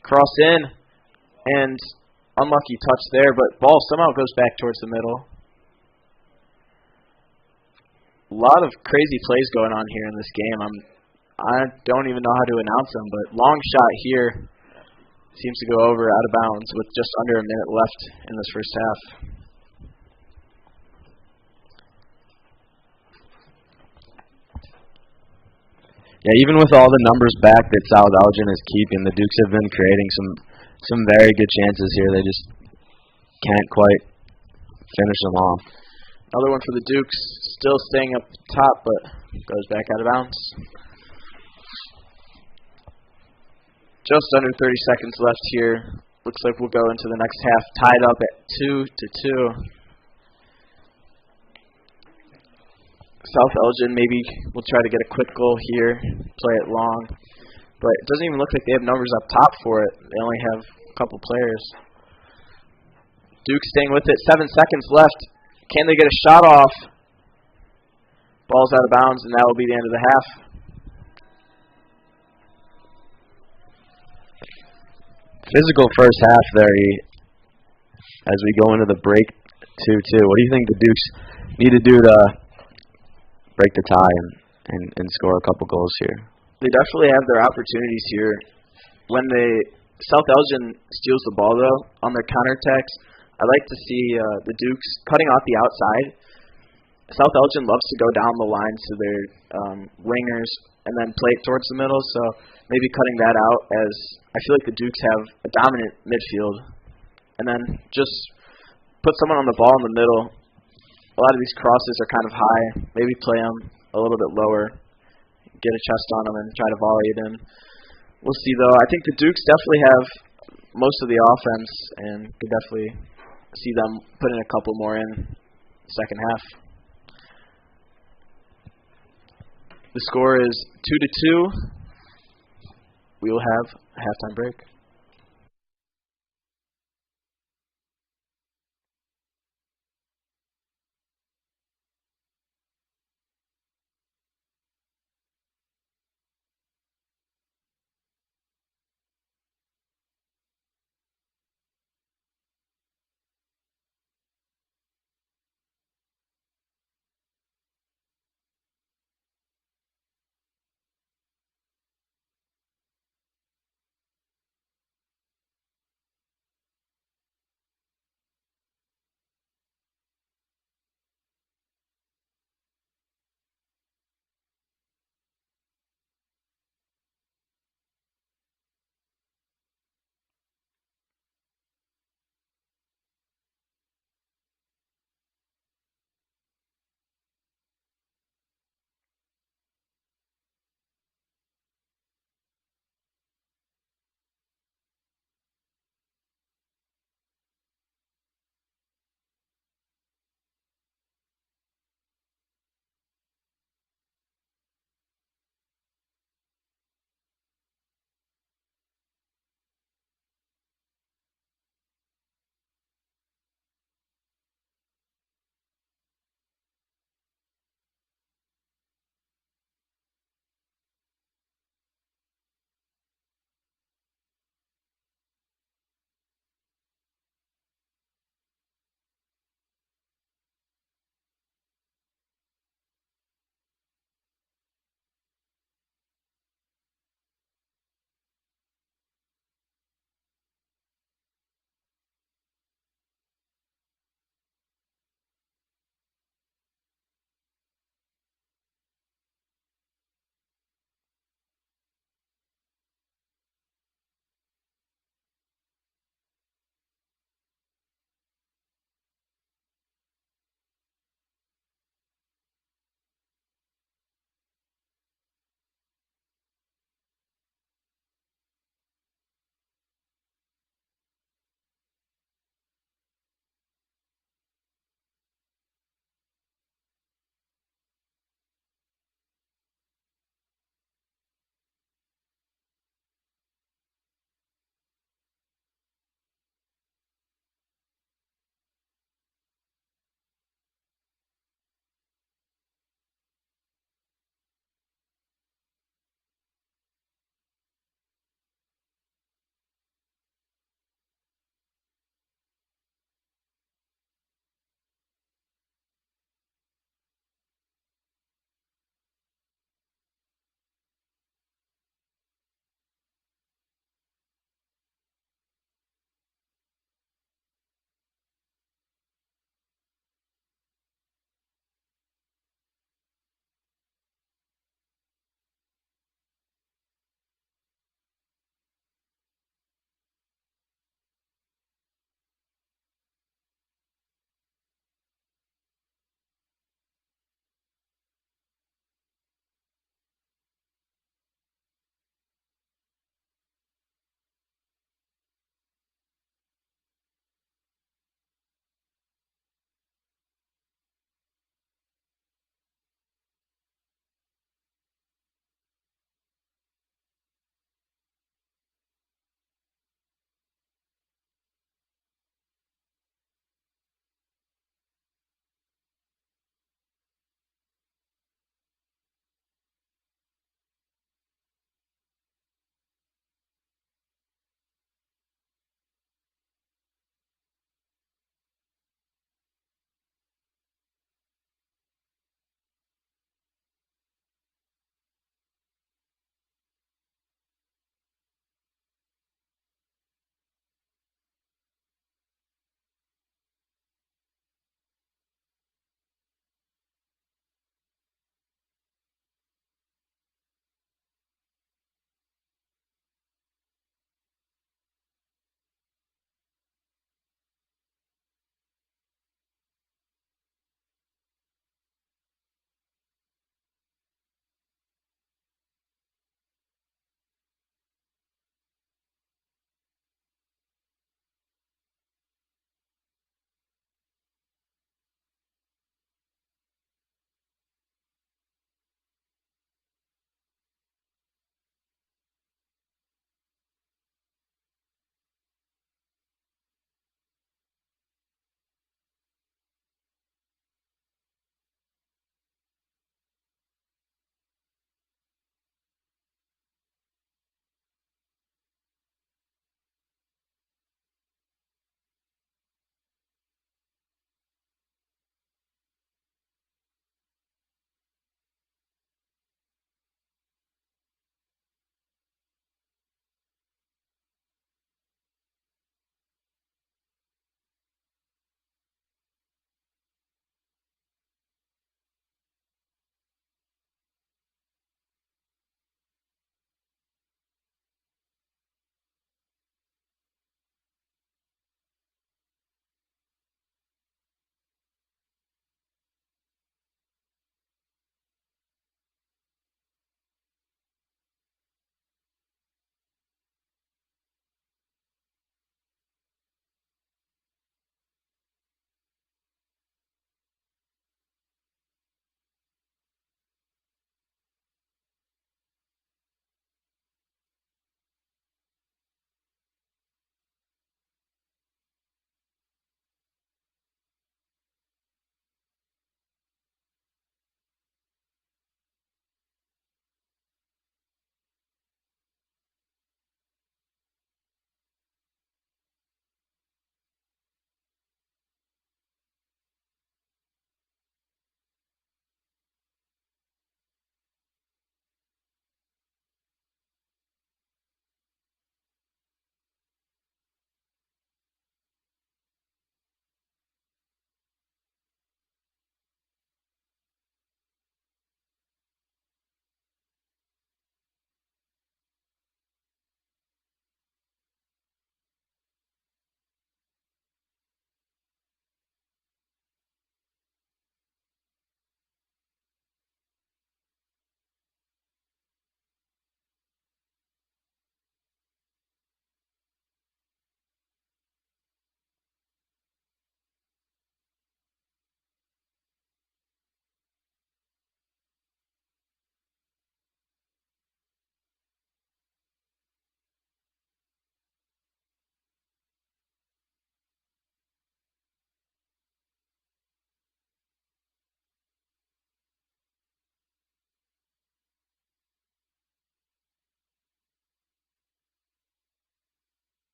Cross in, and unlucky touch there, but ball somehow goes back towards the middle. A lot of crazy plays going on here in this game. I don't even know how to announce them, but long shot here seems to go over out of bounds with just under a minute left in this first half. Yeah, even with all the numbers back that South Elgin is keeping, the Dukes have been creating some very good chances here. They just can't quite finish them off. Another one for the Dukes, still staying up top, but goes back out of bounds. Just under 30 seconds left here. Looks like we'll go into the next half tied up at 2-2. South Elgin maybe will try to get a quick goal here, play it long. But it doesn't even look like they have numbers up top for it. They only have a couple players. Duke staying with it. 7 seconds left. Can they get a shot off? Ball's out of bounds, and that will be the end of the half. Physical first half there as we go into the break 2-2. What do you think the Dukes need to do to break the tie and score a couple goals here? They definitely have their opportunities here. When South Elgin steals the ball, though, on their counterattacks, I like to see the Dukes cutting off the outside. South Elgin loves to go down the line to their wingers and then play it towards the middle, so maybe cutting that out, as I feel like the Dukes have a dominant midfield. And then just put someone on the ball in the middle. A lot of these crosses are kind of high. Maybe play them a little bit lower. Get a chest on them and try to volley it in. We'll see, though. I think the Dukes definitely have most of the offense and could definitely see them putting a couple more in second half. The score is 2-2. We will have a halftime break.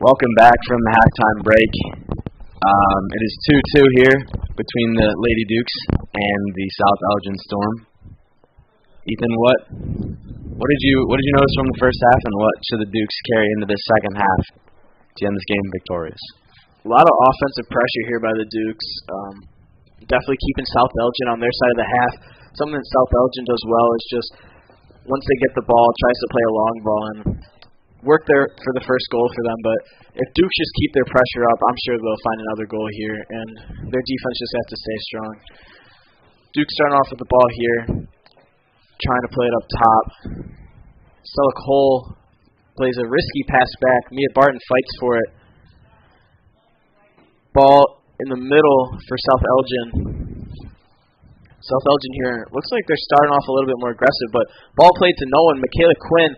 Welcome back from the halftime break. It is 2-2 here between the Lady Dukes and the South Elgin Storm. Ethan, what did you notice from the first half, and what should the Dukes carry into this second half to end this game victorious? A lot of offensive pressure here by the Dukes. Definitely keeping South Elgin on their side of the half. Something that South Elgin does well is just once they get the ball, tries to play a long ball and work there for the first goal for them. But if Dukes just keep their pressure up, I'm sure they'll find another goal here, and their defense just has to stay strong. Dukes starting off with the ball here, trying to play it up top. Stella Cole plays a risky pass back. Mia Barton fights for it. Ball in the middle for South Elgin. South Elgin here looks like they're starting off a little bit more aggressive, but ball played to no one. Michaela Quinn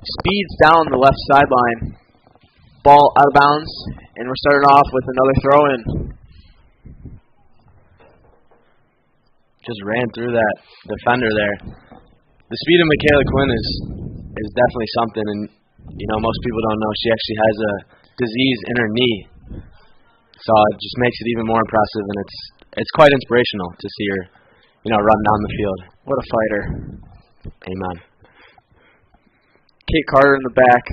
speeds down the left sideline. Ball out of bounds, and we're starting off with another throw-in. Just ran through that defender there. The speed of Michaela Quinn is definitely something, and most people don't know she actually has a disease in her knee. So it just makes it even more impressive, and it's quite inspirational to see her, run down the field. What a fighter. Amen. Kate Carter in the back,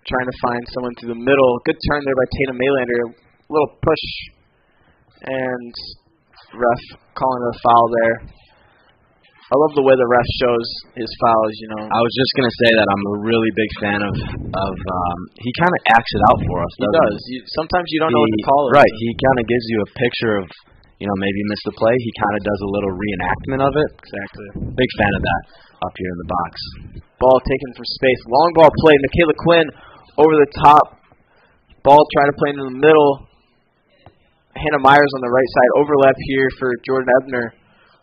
trying to find someone through the middle. Good turn there by Tatum Maylander. A little push, and ref calling a foul there. I love the way the ref shows his fouls, I was just going to say that I'm a really big fan of he kind of acts it out for us, doesn't he? Sometimes you don't know what to call it. Right, he kind of gives you a picture of, maybe you missed a play. He kind of does a little reenactment of it. Exactly. Big fan of that up here in the box. Ball taken from space. Long ball play. Michaela Quinn over the top. Ball trying to play into the middle. Hannah Myers on the right side. Overlap here for Jordan Ebner,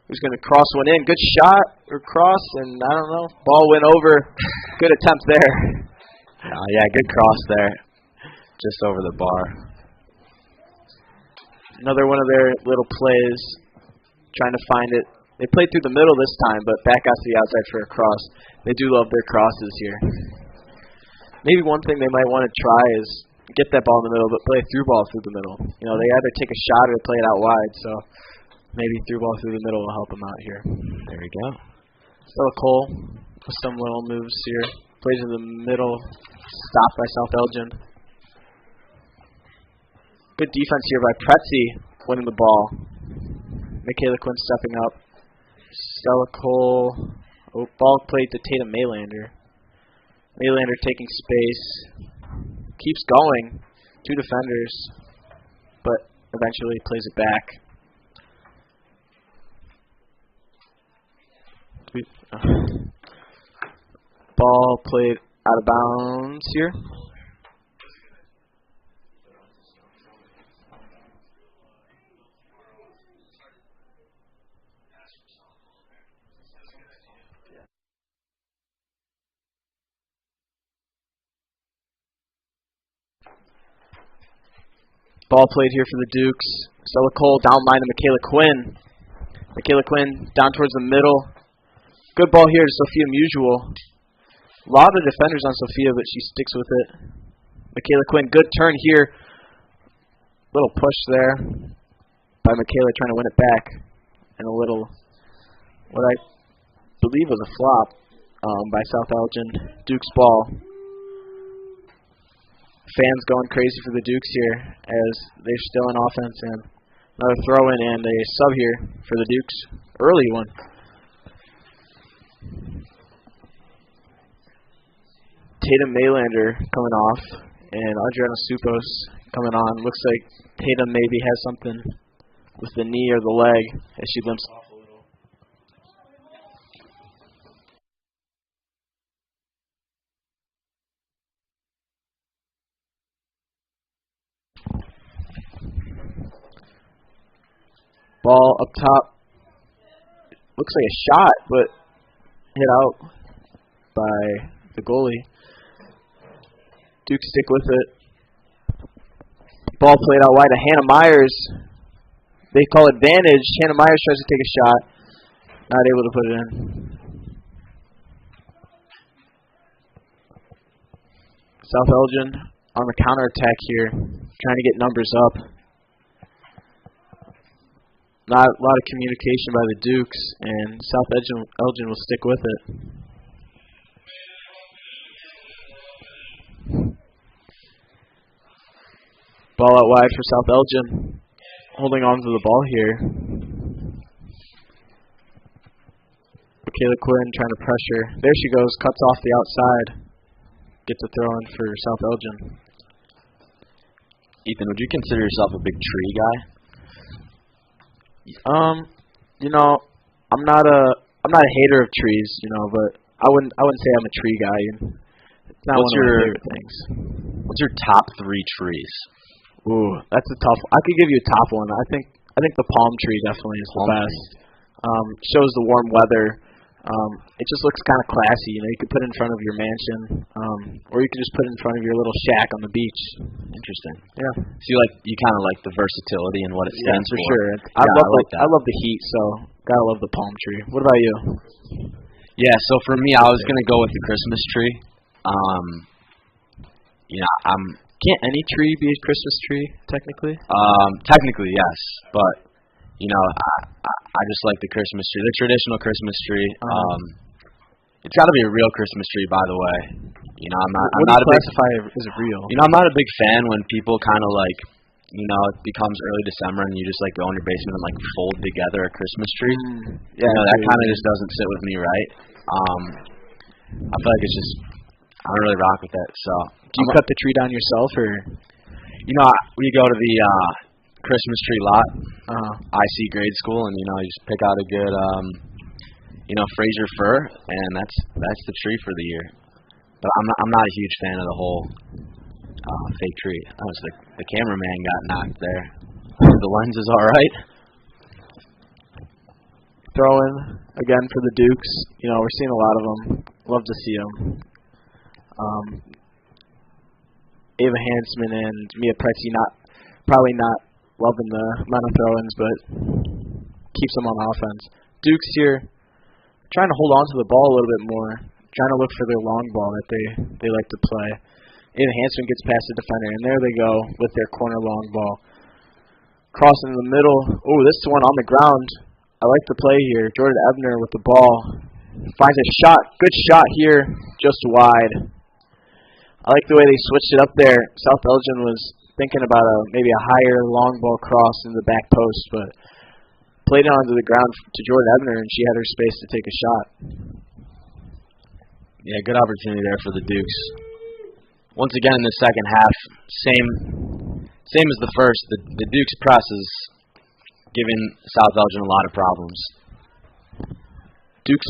who's going to cross one in. Good shot or cross, and I don't know. Ball went over. Good attempt there. Good cross there. Just over the bar. Another one of their little plays. Trying to find it. They played through the middle this time, but back out to the outside for a cross. They do love their crosses here. Maybe one thing they might want to try is get that ball in the middle, but play a through ball through the middle. They either take a shot or play it out wide, so maybe through ball through the middle will help them out here. There we go. Stella Cole with some little moves here. Plays in the middle. Stopped by South Elgin. Good defense here by Pretzi winning the ball. Michaela Quinn stepping up. Stella Cole. Ball played to Tatum Maylander. Maylander taking space. Keeps going. Two defenders. But eventually plays it back. Ball played out of bounds here. Ball played here for the Dukes. Stella Cole down line to Michaela Quinn. Michaela Quinn down towards the middle. Good ball here to Sophia Musial. A lot of defenders on Sophia, but she sticks with it. Michaela Quinn, good turn here. Little push there by Michaela trying to win it back. And a little, what I believe was a flop by South Elgin. Dukes ball. Fans going crazy for the Dukes here as they're still in offense, and another throw in and a sub here for the Dukes. Early one. Tatum Maylander coming off and Adriana Supos coming on. Looks like Tatum maybe has something with the knee or the leg as she limps off a little. Ball up top. Looks like a shot, but hit out by the goalie. Duke stick with it. Ball played out wide to Hannah Myers. They call advantage. Hannah Myers tries to take a shot. Not able to put it in. South Elgin on the counterattack here, trying to get numbers up. Not a lot of communication by the Dukes, and South Elgin will stick with it. Ball out wide for South Elgin. Holding on to the ball here. Michaela Quinn trying to pressure. There she goes, cuts off the outside. Gets a throw in for South Elgin. Ethan, would you consider yourself a big tree guy? You know, I'm not a hater of trees, you know, but I wouldn't say I'm a tree guy. It's not one of my favorite things. What's your top 3 trees? Ooh, that's a tough. I could give you a top one. I think the palm tree definitely is the best. Shows the warm weather. It just looks kind of classy. You know, you could put it in front of your mansion, or you could just put it in front of your little shack on the beach. Interesting. Yeah. So you kind of like the versatility and what it stands for. Sure. I love the heat, so gotta love the palm tree. What about you? Yeah. So for me, I was gonna go with the Christmas tree. You know, Can't any tree be a Christmas tree technically? Technically, yes, but you know, I just like the Christmas tree, the traditional Christmas tree. It's got to be a real Christmas tree, by the way. You know, I'm not a big classify as real. You know, I'm not a big fan when people kind of like, you know, it becomes early December and you just like go in your basement and like fold together a Christmas tree. Yeah, you know, that kind of just doesn't sit with me, right? I feel like it's just, I don't really rock with it. So, do you cut the tree down yourself, or? You know, we go to the Christmas tree lot, IC grade school, and you know, you just pick out a good, you know, Fraser fir, and that's the tree for the year. But I'm not a huge fan of the whole fake tree. That was the cameraman got knocked there. The lens is all right. Throw in again for the Dukes. You know, we're seeing a lot of them. Love to see them. Ava Hansman and Mia Pretsy probably not loving the amount of throw-ins, but keeps them on offense. Dukes here trying to hold on to the ball a little bit more, trying to look for their long ball that they like to play. Ava Hansman gets past the defender, and there they go with their corner long ball. Crossing in the middle. Oh, this one on the ground. I like the play here. Jordan Ebner with the ball. Finds a shot. Good shot here, just wide. I like the way they switched it up there. South Elgin was thinking about maybe a higher long ball cross in the back post, but played it onto the ground to Jordan Ebner, and she had her space to take a shot. Yeah, good opportunity there for the Dukes. Once again in the second half, same as the first. The Dukes press is giving South Elgin a lot of problems. Dukes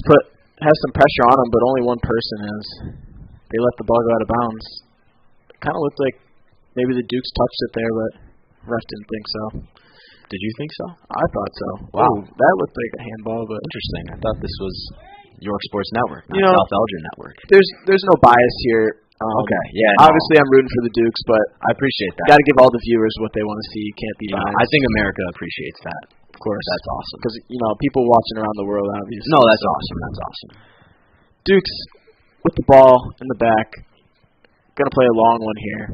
has some pressure on them, but only one person is. They let the ball go out of bounds. It kind of looked like maybe the Dukes touched it there, but ref didn't think so. Did you think so? I thought so. Wow. Ooh, that looked like a handball, but interesting. I thought this was York Sports Network, not you know, South Elgin Network. There's no bias here. Okay, yeah. Obviously, I'm rooting for the Dukes, but I appreciate that. Got to give all the viewers what they want to see. Can't be biased. I think America appreciates that. Of course. That's awesome. Because, you know, people watching around the world, obviously. No, that's awesome. That's awesome. Dukes with the ball in the back. Going to play a long one here.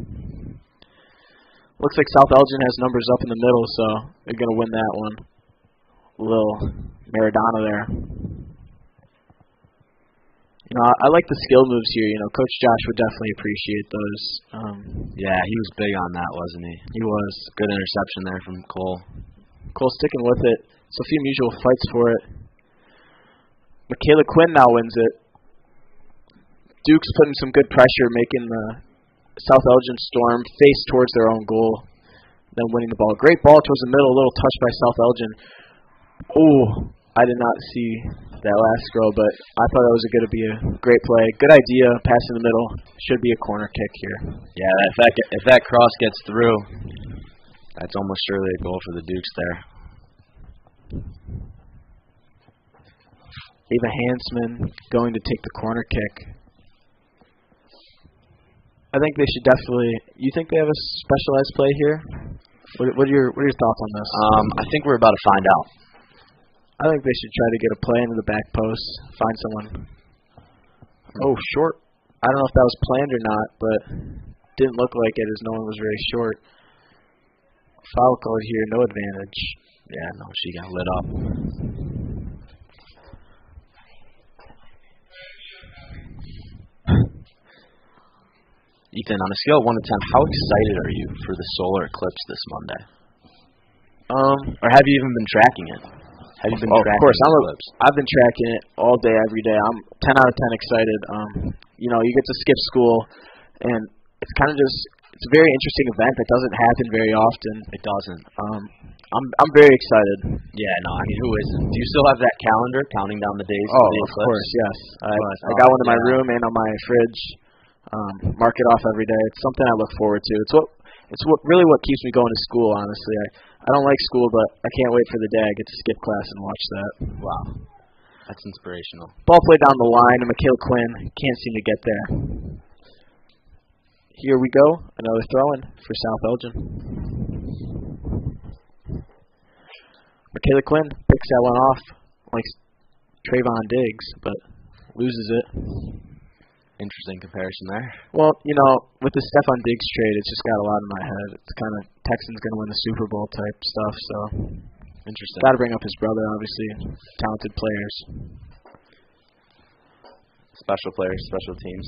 Looks like South Elgin has numbers up in the middle, so they're going to win that one. A little Maradona there. You know, I like the skill moves here. You know, Coach Josh would definitely appreciate those. Yeah, he was big on that, wasn't he? He was. Good interception there from Cole. Cole sticking with it. Sophia Musial fights for it. Michaela Quinn now wins it. Duke's putting some good pressure, making the South Elgin Storm face towards their own goal, then winning the ball. Great ball towards the middle, a little touch by South Elgin. Oh, I did not see that last scroll, but I thought that was going to be a great play. Good idea, pass in the middle. Should be a corner kick here. Yeah, if that cross gets through, that's almost surely a goal for the Dukes there. Ava Hansman going to take the corner kick. I think they should definitely. You think they have a specialized play here? What are your thoughts on this? I think we're about to find out. I think they should try to get a play into the back post, find someone. Oh, short. I don't know if that was planned or not, but didn't look like it as no one was very short. Foul called here, no advantage. Yeah, no, she got lit up. Ethan, on a scale of 1 to 10, how excited are you for the solar eclipse this Monday? Or have you even been tracking it? Have you been tracking of course, the eclipse? I've been tracking it all day, every day. I'm 10 out of 10 excited. You get to skip school, and it's kind of it's a very interesting event that doesn't happen very often. It doesn't. I'm very excited. Yeah, no, I mean, who isn't? Do you still have that calendar counting down the days Oh, of the eclipse? Of course, yes. I got one in my room and on my fridge. Mark it off every day. It's something I look forward to. It's really what keeps me going to school, honestly. I don't like school, but I can't wait for the day I get to skip class and watch that. Wow. That's inspirational. Ball played down the line, and Michaela Quinn can't seem to get there. Here we go. Another throw-in for South Elgin. Michaela Quinn picks that one off like Trayvon Diggs, but loses it. Interesting comparison there. Well, with the Stephon Diggs trade, it's just got a lot in my head. It's kind of Texans going to win the Super Bowl type stuff, so interesting. Got to bring up his brother, obviously. Talented players. Special players, special teams.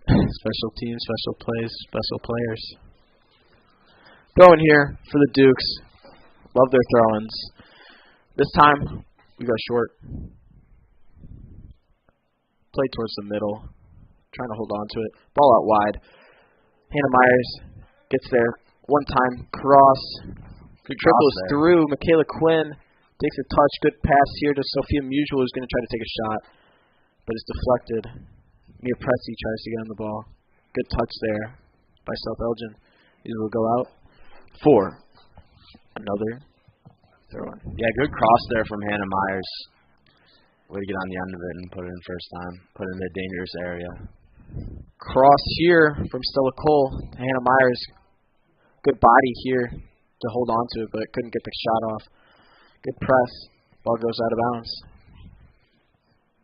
Special teams, special plays, special players. Throwing here for the Dukes. Love their throw-ins. This time, we go short. Play towards the middle. Trying to hold on to it. Ball out wide. Hannah Myers gets there. One time. Cross. Good dribbles through. Michaela Quinn takes a touch. Good pass here to Sophia Musial, who's going to try to take a shot. But it's deflected. Mia Pressey tries to get on the ball. Good touch there by South Elgin. These will go out. 4. Another throw-in. Yeah, good cross there from Hannah Myers. Way to get on the end of it and put it in first time. Put it in the dangerous area. Cross here from Stella Cole. Hannah Myers. Good body here to hold on to it, but couldn't get the shot off. Good press. Ball goes out of bounds.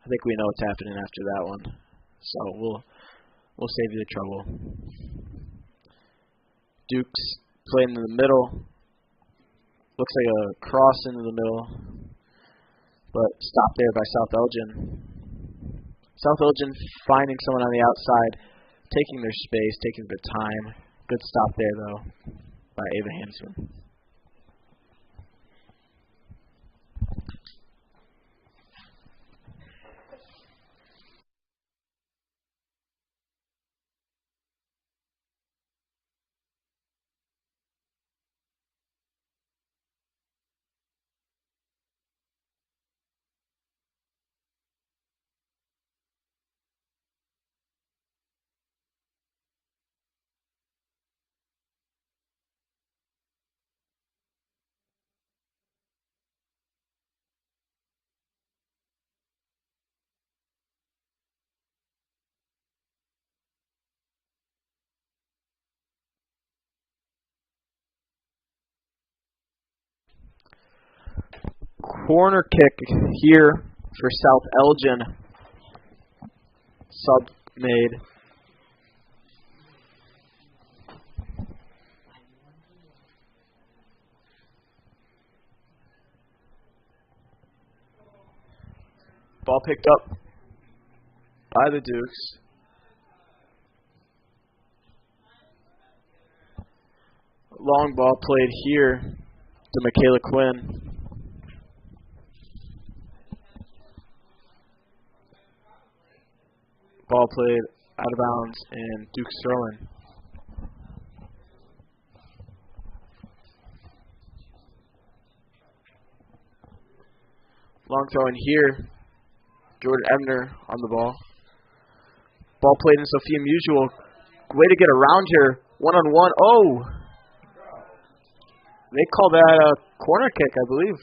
I think we know what's happening after that one. So we'll save you the trouble. Dukes playing in the middle. Looks like a cross into the middle. But stopped there by South Elgin. South Elgin finding someone on the outside, taking their space, taking their time. Good stop there, though, by Ava Hansman. Corner kick here for South Elgin. Sub made. Ball picked up by the Dukes. Long ball played here to Michaela Quinn. Ball played out of bounds and Duke's throw-in. Long throw in here. Jordan Ebner on the ball. Ball played in Sophia Musial. Way to get around here. One-on-one. Oh! They call that a corner kick, I believe.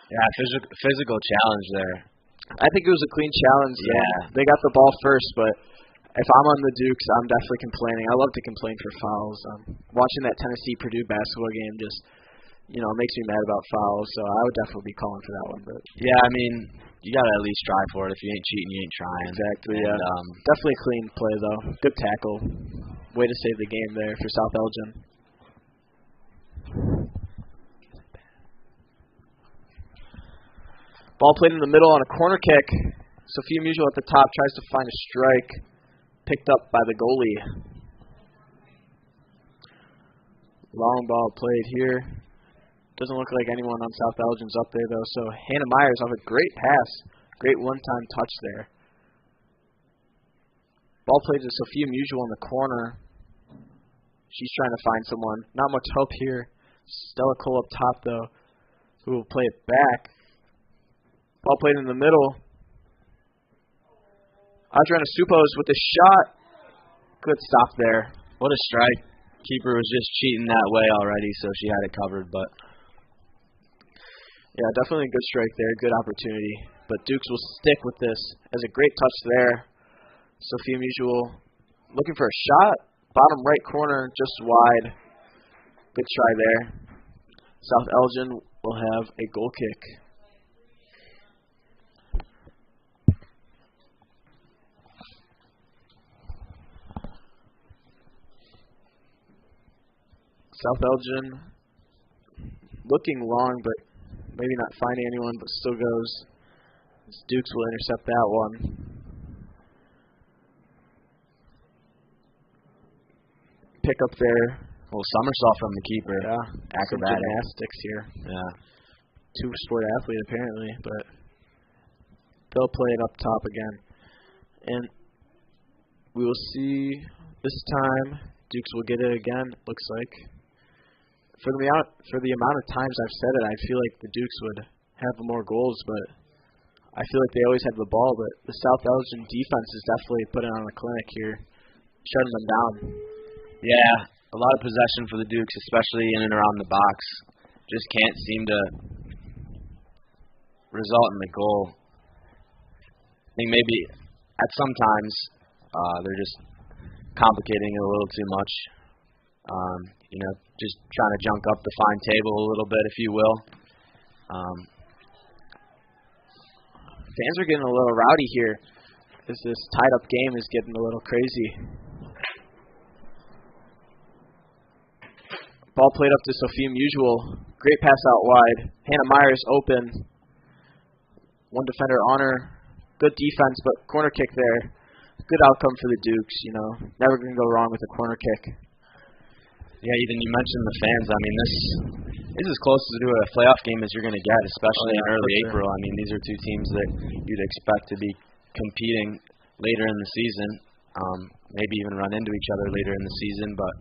Yeah, physical challenge there. I think it was a clean challenge. Yeah. They got the ball first, but if I'm on the Dukes, I'm definitely complaining. I love to complain for fouls. Watching that Tennessee-Purdue basketball game just, makes me mad about fouls, so I would definitely be calling for that one. But yeah, I mean, you got to at least try for it. If you ain't cheating, you ain't trying. Exactly, and, yeah. Definitely a clean play, though. Good tackle. way to save the game there for South Elgin. Ball played in the middle on a corner kick. Sophia Musial at the top tries to find a strike. Picked up by the goalie. Long ball played here. Doesn't look like anyone on South Elgin's up there, though. So Hannah Myers off a great pass. Great one-time touch there. Ball played to Sophia Musial in the corner. She's trying to find someone. Not much help here. Stella Cole up top, though, who will play it back. Ball played in the middle. Adriana Supos with a shot. Good stop there. What a strike. Keeper was just cheating that way already, so she had it covered. But yeah, definitely a good strike there. Good opportunity. But Dukes will stick with this. As a great touch there. Sophia Musial looking for a shot. Bottom right corner, just wide. Good try there. South Elgin will have a goal kick. South Elgin looking long, but maybe not finding anyone, but still goes. Dukes will intercept that one. Pick up there. Well, somersault from the keeper. Yeah. Acrobatic. Gymnastics here. Yeah. Two-sport athlete, apparently, but they'll play it up top again. And we will see this time Dukes will get it again, looks like. For the amount of times I've said it, I feel like the Dukes would have more goals, but I feel like they always have the ball. But the South Elgin defense is definitely putting on a clinic here, shutting them down. Yeah, a lot of possession for the Dukes, especially in and around the box. Just can't seem to result in the goal. I think maybe at some times they're just complicating it a little too much. Just trying to junk up the fine table a little bit, if you will. Fans are getting a little rowdy here as this tied-up game is getting a little crazy. Ball played up to Sophia Musial. Great pass out wide. Hannah Myers open. One defender on her. Good defense, but corner kick there. Good outcome for the Dukes, Never going to go wrong with a corner kick. Yeah, even you mentioned the fans. I mean, this is as close to a playoff game as you're going to get, especially in early April. I mean, these are two teams that you'd expect to be competing later in the season, maybe even run into each other later in the season. But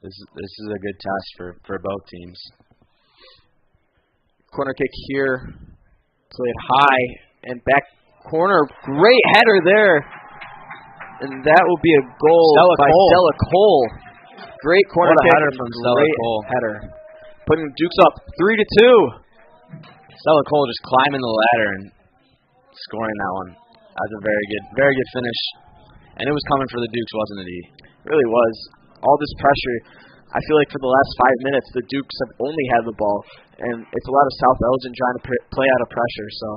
this is a good test for both teams. Corner kick here, played high and back corner. Great header there, and that will be a goal by Stella Cole. Great corner kick header from Stella Cole. Header. Putting Dukes up 3-2. Stella Cole just climbing the ladder and scoring that one. That's a very good finish. And it was coming for the Dukes, wasn't it, E? It really was. All this pressure. I feel like for the last 5 minutes, the Dukes have only had the ball. And it's a lot of South Elgin trying to play out of pressure. So,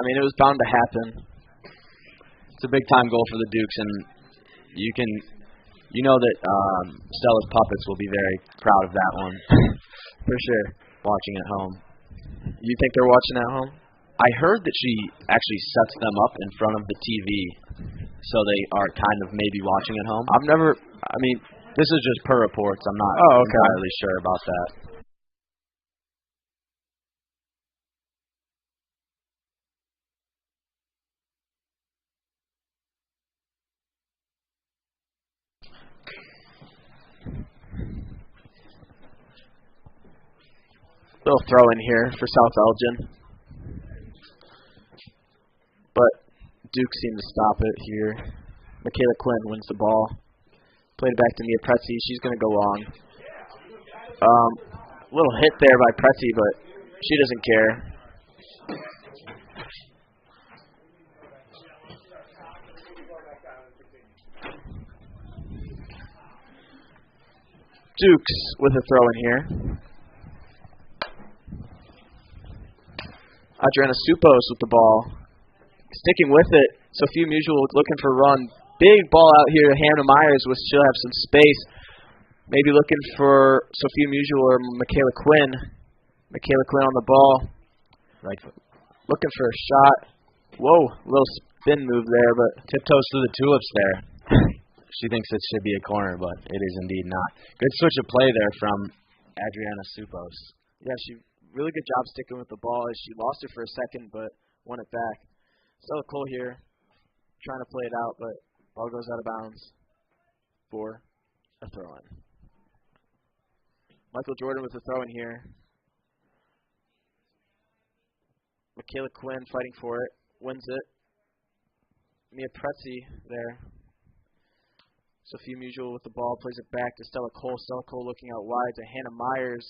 it was bound to happen. It's a big-time goal for the Dukes, and you know that Stella's puppets will be very proud of that one. For sure. Watching at home. You think they're watching at home? I heard that she actually sets them up in front of the TV, so they are kind of maybe watching at home. This is just per reports. I'm not entirely sure about that. Little throw in here for South Elgin. But Duke seemed to stop it here. Michaela Quinn wins the ball. Played it back to Mia Pretzi. She's going to go long. Little hit there by Pretzi, but she doesn't care. Dukes with a throw in here. Adriana Supos with the ball. Sticking with it. Sophia Musial looking for a run. big ball out here to Hannah Myers, which she'll have some space. Maybe looking for Sophia Musial or Michaela Quinn. Michaela Quinn on the ball. Right foot. Looking for a shot. Whoa, little spin move there, but tiptoes to the tulips there. She thinks it should be a corner, but it is indeed not. Good switch of play there from Adriana Supos. Yeah, she really good job sticking with the ball. She lost it for a second, but won it back. Stella Cole here, trying to play it out, but ball goes out of bounds for a throw-in. Michael Jordan with the throw-in here. Michaela Quinn fighting for it, wins it. Mia Pretzi there. Sophia Musial with the ball, plays it back to Stella Cole. Stella Cole looking out wide to Hannah Myers.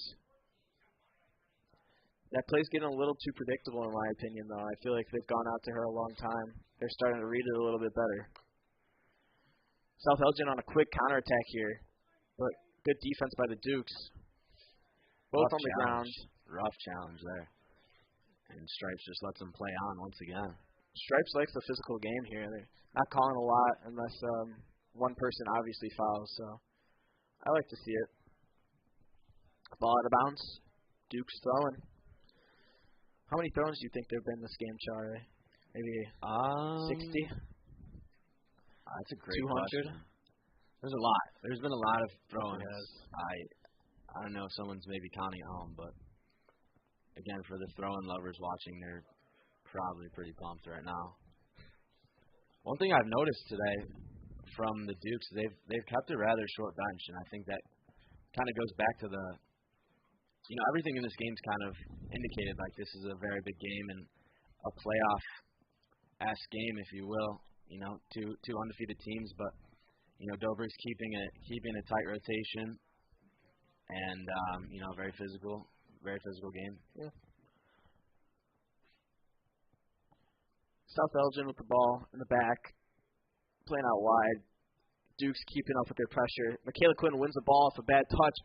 That play's getting a little too predictable in my opinion, though. I feel like they've gone out to her a long time. They're starting to read it a little bit better. South Elgin on a quick counterattack here, but good defense by the Dukes. Both on the ground. Rough challenge there. And Stripes just lets them play on once again. Stripes likes the physical game here. They're not calling a lot unless one person obviously fouls, so I like to see it. Ball out of bounds. Dukes throwing. How many throws do you think there have been this game, Chari? Maybe 60? That's a great 200? question. There's a lot. There's been a lot of throw-ins. Yes. I don't know if someone's maybe counting at home, but again, for the throw-in lovers watching, they're probably pretty pumped right now. One thing I've noticed today from the Dukes, they've kept a rather short bench, and I think that kind of goes back to the, everything in this game's kind of indicated like this is a very big game and a playoff-esque game, if you will. Two undefeated teams, but Dover's keeping a tight rotation, and very physical game. Yeah. South Elgin with the ball in the back, playing out wide. Dukes keeping up with their pressure. Michaela Quinn wins the ball off a bad touch.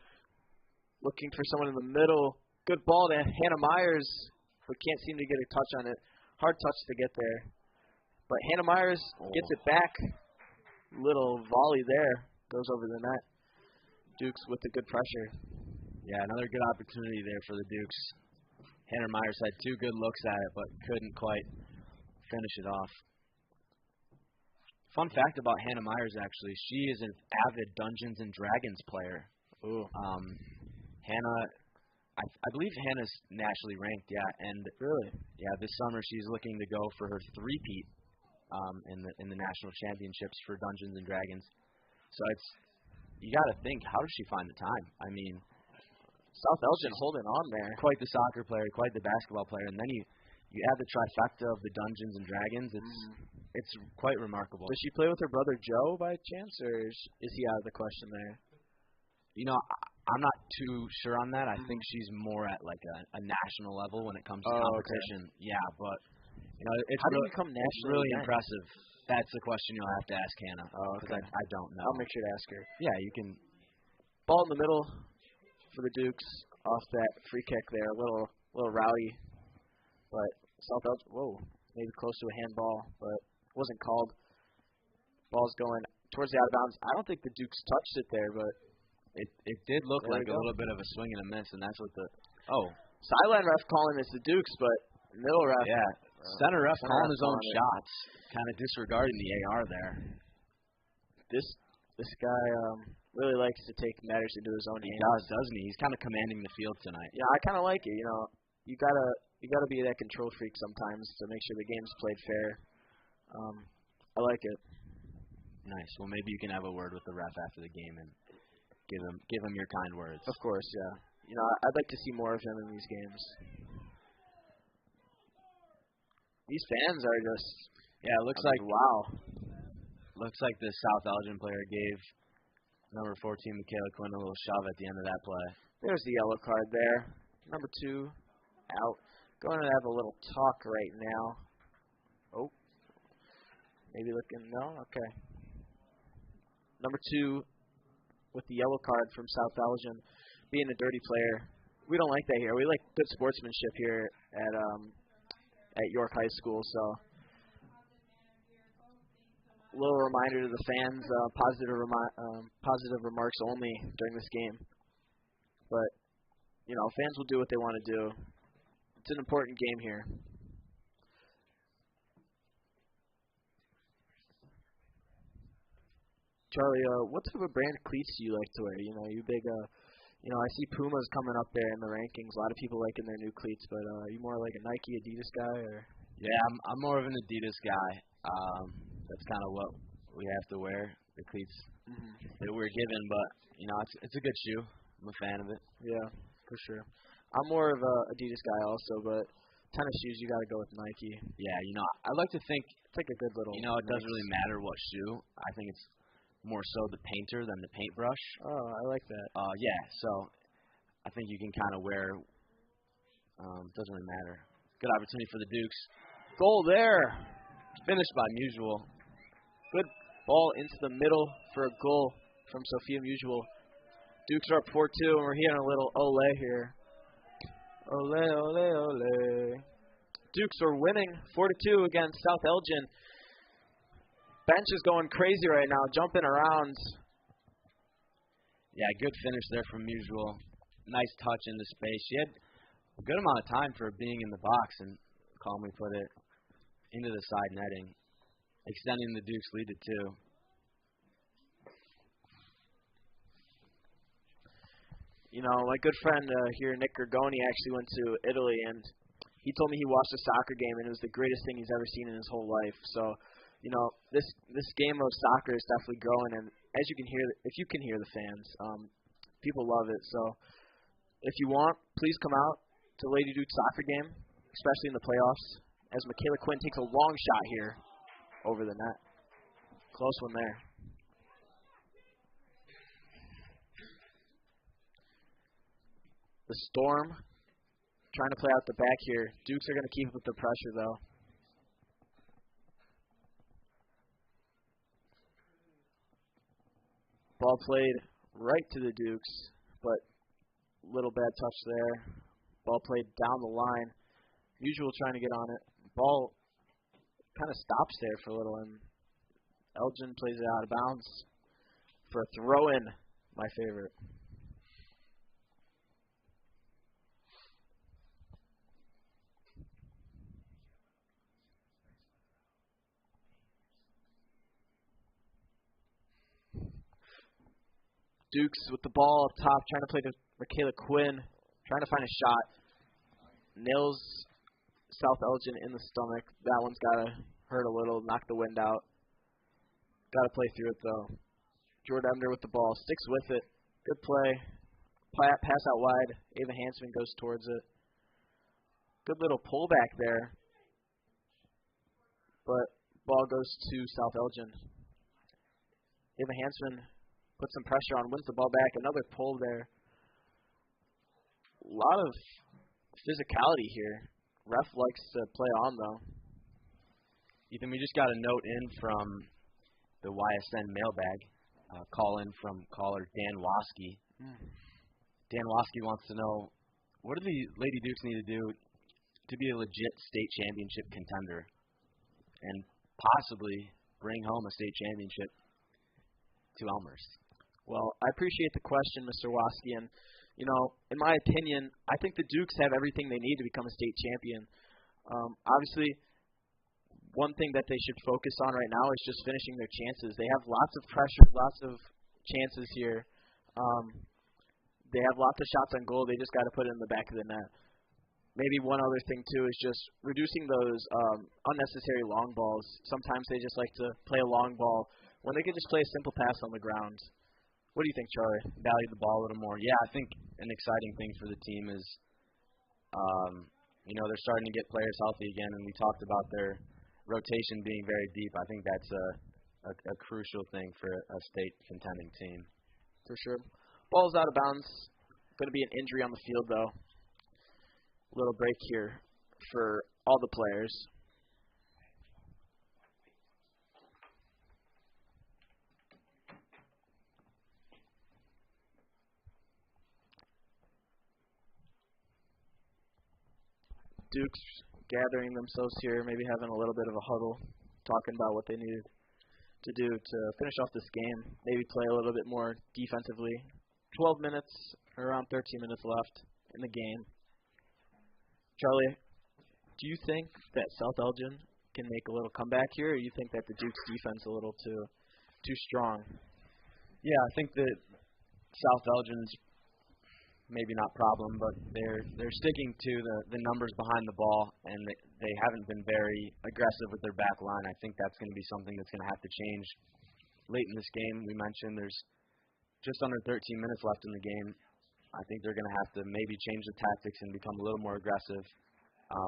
Looking for someone in the middle. Good ball to Hannah Myers, but can't seem to get a touch on it. Hard touch to get there. But Hannah Myers gets it back. Little volley there. Goes over the net. Dukes with the good pressure. Yeah, another good opportunity there for the Dukes. Hannah Myers had two good looks at it, but couldn't quite finish it off. Fun fact about Hannah Myers, actually, she is an avid Dungeons and Dragons player. Ooh. Hannah, I believe Hannah's nationally ranked, yeah, and really, yeah, this summer she's looking to go for her three-peat in the national championships for Dungeons and Dragons. So you got to think, how does she find the time? I mean, South Elgin holding on there. Quite the soccer player, quite the basketball player, and then you add the trifecta of the Dungeons and Dragons. It's quite remarkable. Does she play with her brother Joe by chance, or is he out of the question there? I'm not too sure on that. I think she's more at like a national level when it comes to competition. Okay. Yeah, but it's how do you become national? It's really impressive. That's the question you'll have to ask Hannah. Oh, okay. I don't know. I'll make sure to ask her. Yeah, you can. Ball in the middle for the Dukes off that free kick there. A little rowdy, but South Elgin, maybe close to a handball, but wasn't called. Ball's going towards the out of bounds. I don't think the Dukes touched it there, but it did look like a little bit of a swing and a miss, and that's what the sideline ref calling it's the Dukes, but middle ref, center ref calling his own shots, kind of disregarding the AR there. This guy really likes to take matters into his own hands. He does, doesn't he? He's kind of commanding the field tonight. Yeah, I kind of like it. You gotta be that control freak sometimes to make sure the game's played fair. I like it. Nice. Well, maybe you can have a word with the ref after the game and give him your kind words. Of course, yeah. I'd like to see more of him in these games. These fans are just looks like wow. Looks like the South Elgin player gave number 14 Michaela Quinn a little shove at the end of that play. There's the yellow card there. Number 2 out. Going to have a little talk right now. Oh. Maybe looking okay. Number 2 with the yellow card from South Elgin being a dirty player. We don't like that here. We like good sportsmanship here at York High School. So little reminder to the fans, positive remarks only during this game. But, fans will do what they want to do. It's an important game here. Charlie, what type of brand cleats do you like to wear? You big, I see Puma's coming up there in the rankings. A lot of people liking their new cleats, but are you more like a Nike, Adidas guy, or? Yeah, I'm more of an Adidas guy. That's kind of what we have to wear, the cleats that we're given. But it's a good shoe. I'm a fan of it. Yeah, for sure. I'm more of a Adidas guy also, but tennis shoes you got to go with Nike. Yeah, I like to think it's like a good little. It doesn't really matter what shoe. I think it's more so the painter than the paintbrush. Oh, I like that. Yeah, so I think you can kind of wear. Doesn't really matter. Good opportunity for the Dukes. Goal there. Finished by Mutual. Good ball into the middle for a goal from Sophia Mutual. Dukes are up 4-2, and we're hearing a little ole here. Ole, ole, ole. Dukes are winning 4-2 against South Elgin. Bench is going crazy right now, jumping around. Yeah, good finish there from Mutual. Nice touch into space. She had a good amount of time for being in the box and calmly put it into the side netting, extending the Dukes' lead to 2. My good friend here, Nick Gorgoni, actually went to Italy, and he told me he watched a soccer game, and it was the greatest thing he's ever seen in his whole life. So, this game of soccer is definitely growing, and as you can hear, if you can hear the fans, people love it. So, if you want, please come out to Lady Duke soccer game, especially in the playoffs, as Michaela Quinn takes a long shot here over the net. Close one there. The Storm trying to play out the back here. Dukes are going to keep up with the pressure, though. Ball played right to the Dukes, but little bad touch there. Ball played down the line. Mutual trying to get on it. Ball kind of stops there for a little, and Elgin plays it out of bounds for a throw-in, my favorite. Dukes with the ball up top, trying to play to Michaela Quinn, trying to find a shot. Nails South Elgin in the stomach. That one's got to hurt a little, knock the wind out. Got to play through it, though. Jordan Emder with the ball, sticks with it. Good play. Pass out wide. Ava Hansman goes towards it. Good little pullback there. But ball goes to South Elgin. Ava Hansman puts some pressure on, wins the ball back. Another pull there. A lot of physicality here. Ref likes to play on, though. Ethan, we just got a note in from the YSN mailbag. Call in from caller Dan Waskey. Dan Waskey wants to know, what do the Lady Dukes need to do to be a legit state championship contender and possibly bring home a state championship to Elmhurst? Well, I appreciate the question, Mr. Waskey, and, in my opinion, I think the Dukes have everything they need to become a state champion. Obviously, one thing that they should focus on right now is just finishing their chances. They have lots of pressure, lots of chances here. They have lots of shots on goal. They just got to put it in the back of the net. Maybe one other thing, too, is just reducing those unnecessary long balls. Sometimes they just like to play a long ball when they could just play a simple pass on the ground. What do you think, Charlie? Value the ball a little more. Yeah, I think an exciting thing for the team is, they're starting to get players healthy again, and we talked about their rotation being very deep. I think that's a crucial thing for a state contending team. For sure. Ball's out of bounds. Going to be an injury on the field, though. Little break here for all the players. Dukes gathering themselves here, maybe having a little bit of a huddle, talking about what they needed to do to finish off this game. Maybe play a little bit more defensively. 12 minutes, or around 13 minutes left in the game. Charlie, do you think that South Elgin can make a little comeback here, or you think that the Duke's defense a little too strong? Yeah, I think that South Elgin's maybe not problem, but they're sticking to the numbers behind the ball, and they haven't been very aggressive with their back line. I think that's going to be something that's going to have to change late in this game. We mentioned there's just under 13 minutes left in the game. I think they're going to have to maybe change the tactics and become a little more aggressive.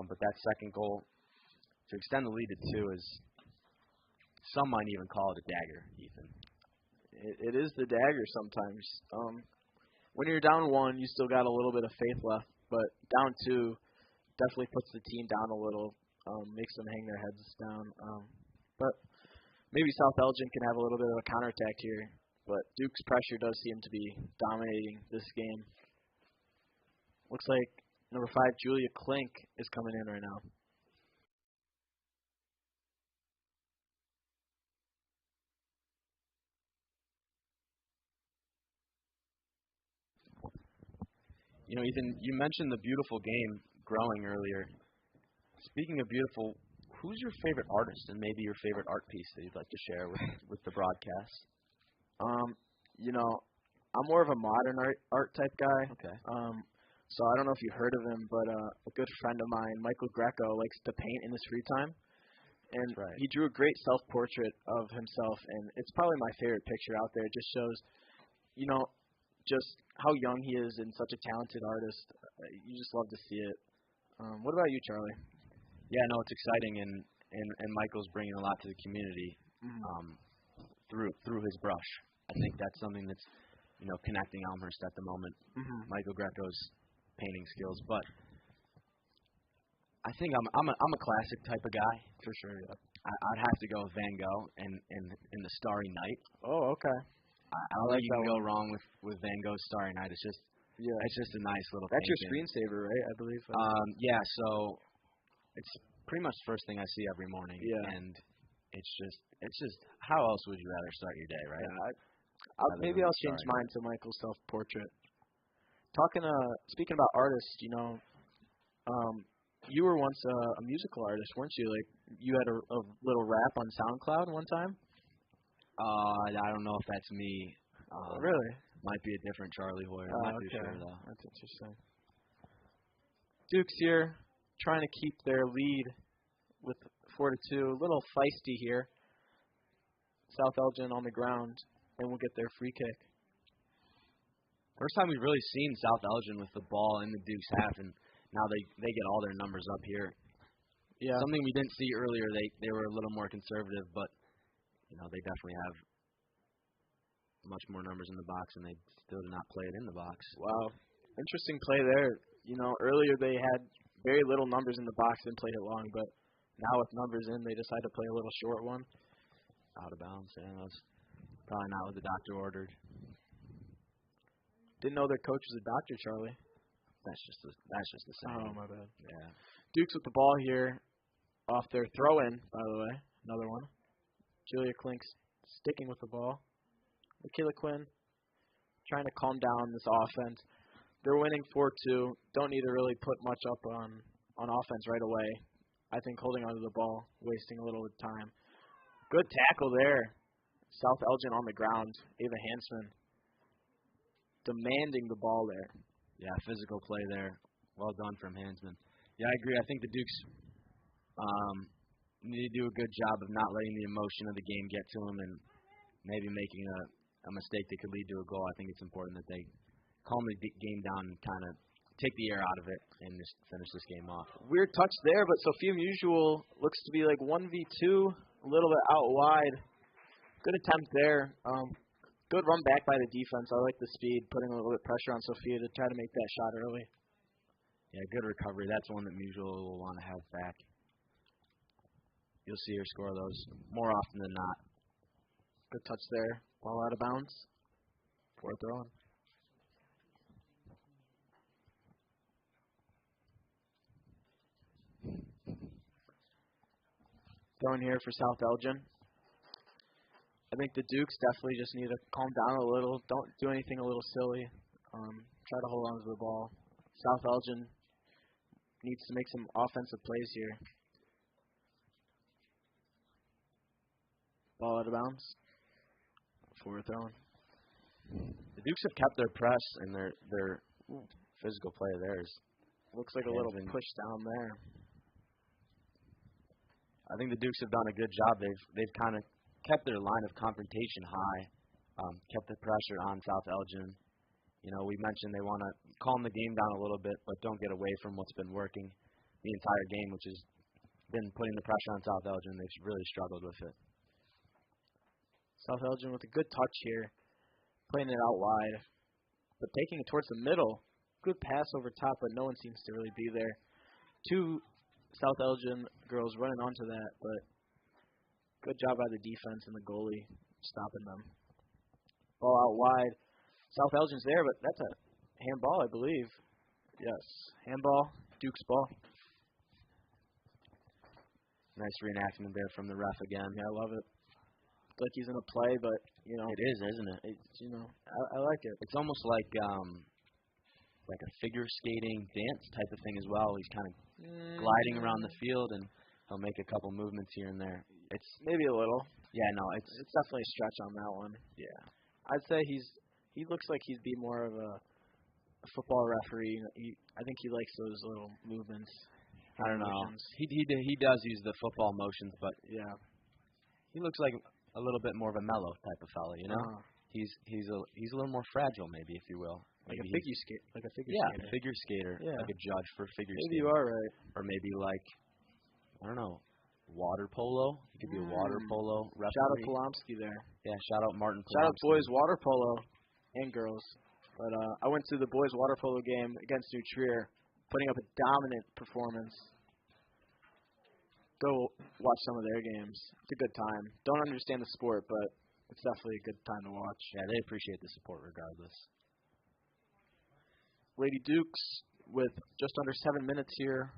But that second goal to extend the lead to 2 is, some might even call it a dagger, Ethan. It is the dagger sometimes. When you're down 1, you still got a little bit of faith left, but down 2 definitely puts the team down a little, makes them hang their heads down. But maybe South Elgin can have a little bit of a counterattack here, but Duke's pressure does seem to be dominating this game. Looks like number 5, Julia Klink, is coming in right now. You know, Ethan, you mentioned the beautiful game growing earlier. Speaking of beautiful, who's your favorite artist and maybe your favorite art piece that you'd like to share with the broadcast? You know, I'm more of a modern art type guy. Okay. So I don't know if you heard of him, but a good friend of mine, Michael Greco, likes to paint in his free time. And right. He drew a great self-portrait of himself, and it's probably my favorite picture out there. It just shows, you know, just how young he is and such a talented artist. You just love to see it. What about you, Charlie? Yeah, no, it's exciting, and Michael's bringing a lot to the community through his brush. I think that's something that's, you know, connecting Elmhurst at the moment. Michael Greco's painting skills, but I think I'm a classic type of guy for sure. Yeah. I'd have to go with Van Gogh and the Starry Night. Oh, okay. I don't think you can go wrong with Van Gogh's Starry Night. It's just a nice little. That's painting. your screensaver, right? I believe. Yeah. So it's pretty much the first thing I see every morning. Yeah. And it's just how else would you rather start your day, right? Yeah, maybe I'll change mine to Michael's self-portrait. Speaking about artists, you know, you were once a musical artist, weren't you? Like, you had a little rap on SoundCloud one time? I don't know if that's me. Really? Might be a different Charlie Heuer. I'm not too sure, though. That's interesting. Duke's here, trying to keep their lead with 4-2. A little feisty here. South Elgin on the ground, and we'll get their free kick. First time we've really seen South Elgin with the ball in the Duke's half, and now they get all their numbers up here. Yeah. Something we didn't see earlier. They were a little more conservative, but you know, they definitely have much more numbers in the box, and they still did not play it in the box. Wow. Interesting play there. You know, earlier they had very little numbers in the box and played it long, but now with numbers in, they decided to play a little short one. Out of bounds, yeah. That's probably not what the doctor ordered. Didn't know their coach was a doctor, Charlie. That's just the same. Oh, my bad. Yeah. Duke's with the ball here off their throw-in, by the way. Another one. Julia Klink's sticking with the ball. Michaela Quinn trying to calm down this offense. They're winning 4-2. Don't need to really put much up on offense right away. I think holding onto the ball, wasting a little bit of time. Good tackle there. South Elgin on the ground. Ava Hansman demanding the ball there. Yeah, physical play there. Well done from Hansman. Yeah, I agree. I think the Dukes need to do a good job of not letting the emotion of the game get to them and maybe making a mistake that could lead to a goal. I think it's important that they calm the game down and kind of take the air out of it and just finish this game off. Weird touch there, but Sophia Musial looks to be like 1v2, a little bit out wide. Good attempt there. Good run back by the defense. I like the speed, putting a little bit of pressure on Sophia to try to make that shot early. Yeah, good recovery. That's one that Musial will want to have back. You'll see her score those more often than not. Good touch there. Ball out of bounds. For a throw-in. Throwing here for South Elgin. think the Dukes definitely just need to calm down a little. Don't do anything a little silly. Try to hold on to the ball. South Elgin needs to make some offensive plays here. Ball out of bounds. Forward thrown. The Dukes have kept their press and their physical play of theirs. Looks like a little push down there. I think the Dukes have done a good job. They've kind of kept their line of confrontation high, kept the pressure on South Elgin. You know, we mentioned they want to calm the game down a little bit, but don't get away from what's been working the entire game, which has been putting the pressure on South Elgin. They've really struggled with it. South Elgin with a good touch here, playing it out wide, but taking it towards the middle. Good pass over top, but no one seems to really be there. Two South Elgin girls running onto that, but good job by the defense and the goalie stopping them. Ball out wide. South Elgin's there, but that's a handball, I believe. Yes, handball, Duke's ball. Nice reenactment there from the ref again. Yeah, I love it. Like he's in a play, but, you know. It is, isn't it? It's, you know, I like it. It's almost like a figure skating dance type of thing as well. He's kind of gliding around the field, and he'll make a couple movements here and there. It's maybe a little. Yeah, no, it's definitely a stretch on that one. Yeah. I'd say he looks like he'd be more of a football referee. I think he likes those little movements. I don't know. He does use the football motions, but yeah, he looks like a little bit more of a mellow type of fella, you know. He's a little more fragile, maybe, if you will. Like a figure skater. Figure skater. Yeah. Like a judge for figure skating. Maybe you are right. Or maybe like, I don't know, water polo. He could be a water polo referee. Shout out Polomsky there. Yeah, shout out Martin Polomsky. Shout out boys water polo and girls. But I went to the boys water polo game against New Trier, putting up a dominant performance. Go watch some of their games. It's a good time. Don't understand the sport, but it's definitely a good time to watch. Yeah, they appreciate the support regardless. Lady Dukes with just under 7 minutes here,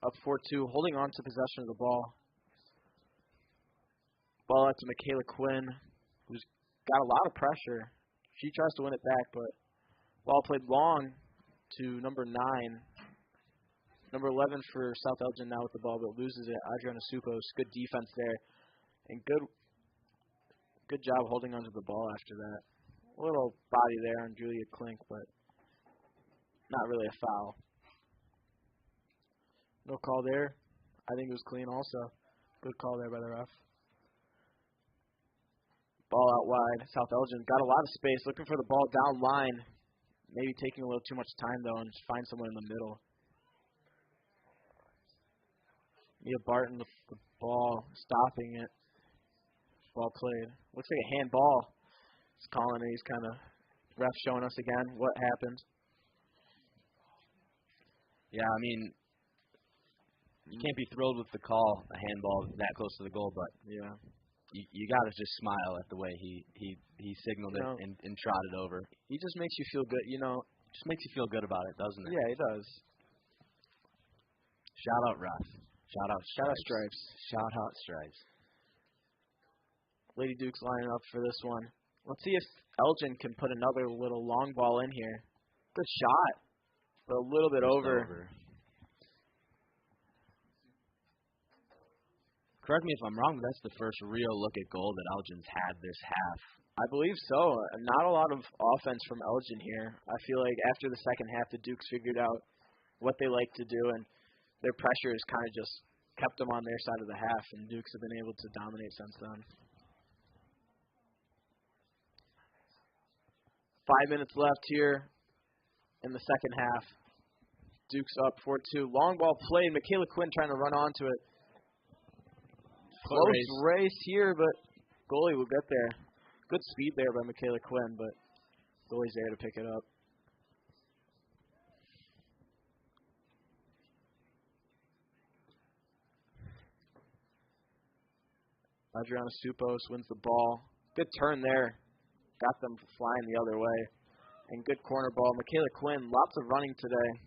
up 4-2, holding on to possession of the ball. Ball out to Michaela Quinn, who's got a lot of pressure. She tries to win it back, but ball played long to number 9. Number 11 for South Elgin now with the ball, but loses it. Adriana Supos, good defense there, and good job holding onto the ball after that. A little body there on Julia Klink, but not really a foul. No call there. I think it was clean also. Good call there by the ref. Ball out wide. South Elgin got a lot of space, looking for the ball down line. Maybe taking a little too much time, though, and just find someone in the middle. Mia Barton with the ball, stopping it. Ball played. Looks like a handball. It's calling it. He's kind of ref showing us again what happened. Yeah, I mean, you can't be thrilled with the call, a handball that close to the goal, but yeah, you got to just smile at the way he signaled it and trotted over. He just makes you feel good, you know. Just makes you feel good about it, doesn't it? Yeah, he does. Shout out ref. Shout out Stripes. Shout out Stripes. Lady Duke's lining up for this one. Let's see if Elgin can put another little long ball in here. Good shot, but a little bit over. Correct me if I'm wrong, but that's the first real look at goal that Elgin's had this half. I believe so. Not a lot of offense from Elgin here. I feel like after the second half, the Dukes figured out what they like to do, and their pressure has kind of just kept them on their side of the half, and Dukes have been able to dominate since then. 5 minutes left here in the second half. Dukes up 4-2. Long ball played. Michaela Quinn trying to run onto it. Close race here, but goalie will get there. Good speed there by Michaela Quinn, but goalie's there to pick it up. Adriana Supos wins the ball. Good turn there. Got them flying the other way. And good corner ball. Michaela Quinn, lots of running today,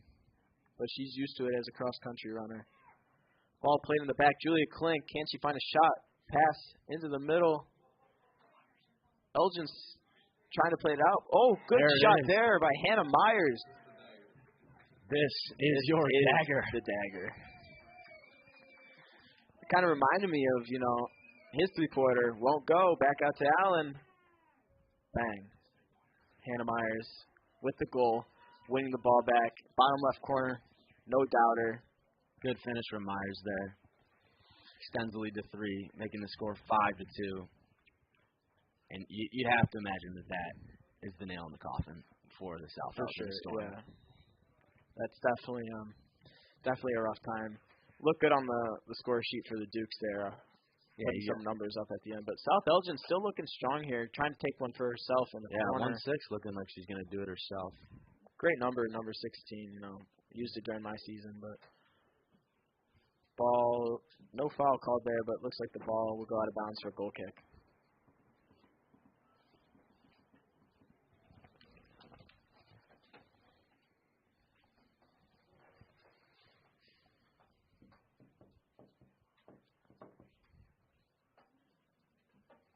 but she's used to it as a cross-country runner. Ball played in the back. Julia Klink, can she find a shot? Pass into the middle. Elgin's trying to play it out. Oh, good shot there by Hannah Myers. This is your dagger. The dagger. It kind of reminded me of, his three-pointer. Won't go. Back out to Allen. Bang. Hannah Myers with the goal. Winning the ball back. Bottom left corner. No doubter. Good finish from Myers there. Extends the lead to 3, making the score 5-2. And you'd have to imagine that is the nail in the coffin for the South Elgin Storm. Yeah. That's definitely a rough time. Look good on the score sheet for the Dukes there. Putting some numbers up at the end. But South Elgin still looking strong here, trying to take one for herself in the corner. 1-6 looking like she's going to do it herself. Great number 16, used it during my season, but ball, no foul called there, but looks like the ball will go out of bounds for a goal kick.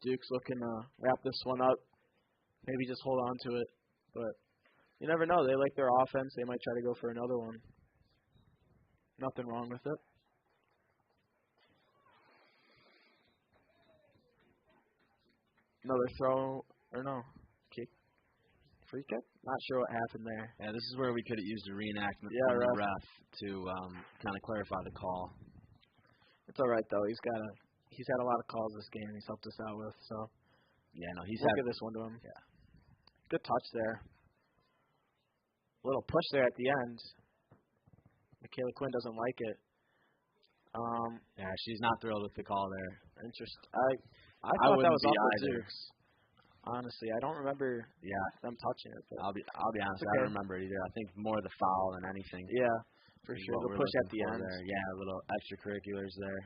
Duke's looking to wrap this one up. Maybe just hold on to it. But you never know. They like their offense. They might try to go for another one. Nothing wrong with it. Another throw, or no, kick. Free kick? Not sure what happened there. Yeah, this is where we could have used a reenactment from the ref to kind of clarify the call. It's all right, though. He's had a lot of calls this game he's helped us out with, so. Yeah, no, we'll give this one to him. Yeah. Good touch there. Little push there at the end. Michaela Quinn doesn't like it. Yeah, she's not thrilled with the call there. I thought that was off the Dukes. Honestly, I don't remember them touching it. But I'll be honest, I don't remember it either. I think more the foul than anything. Yeah, for sure. The push at the end. There. Yeah, little extracurriculars there.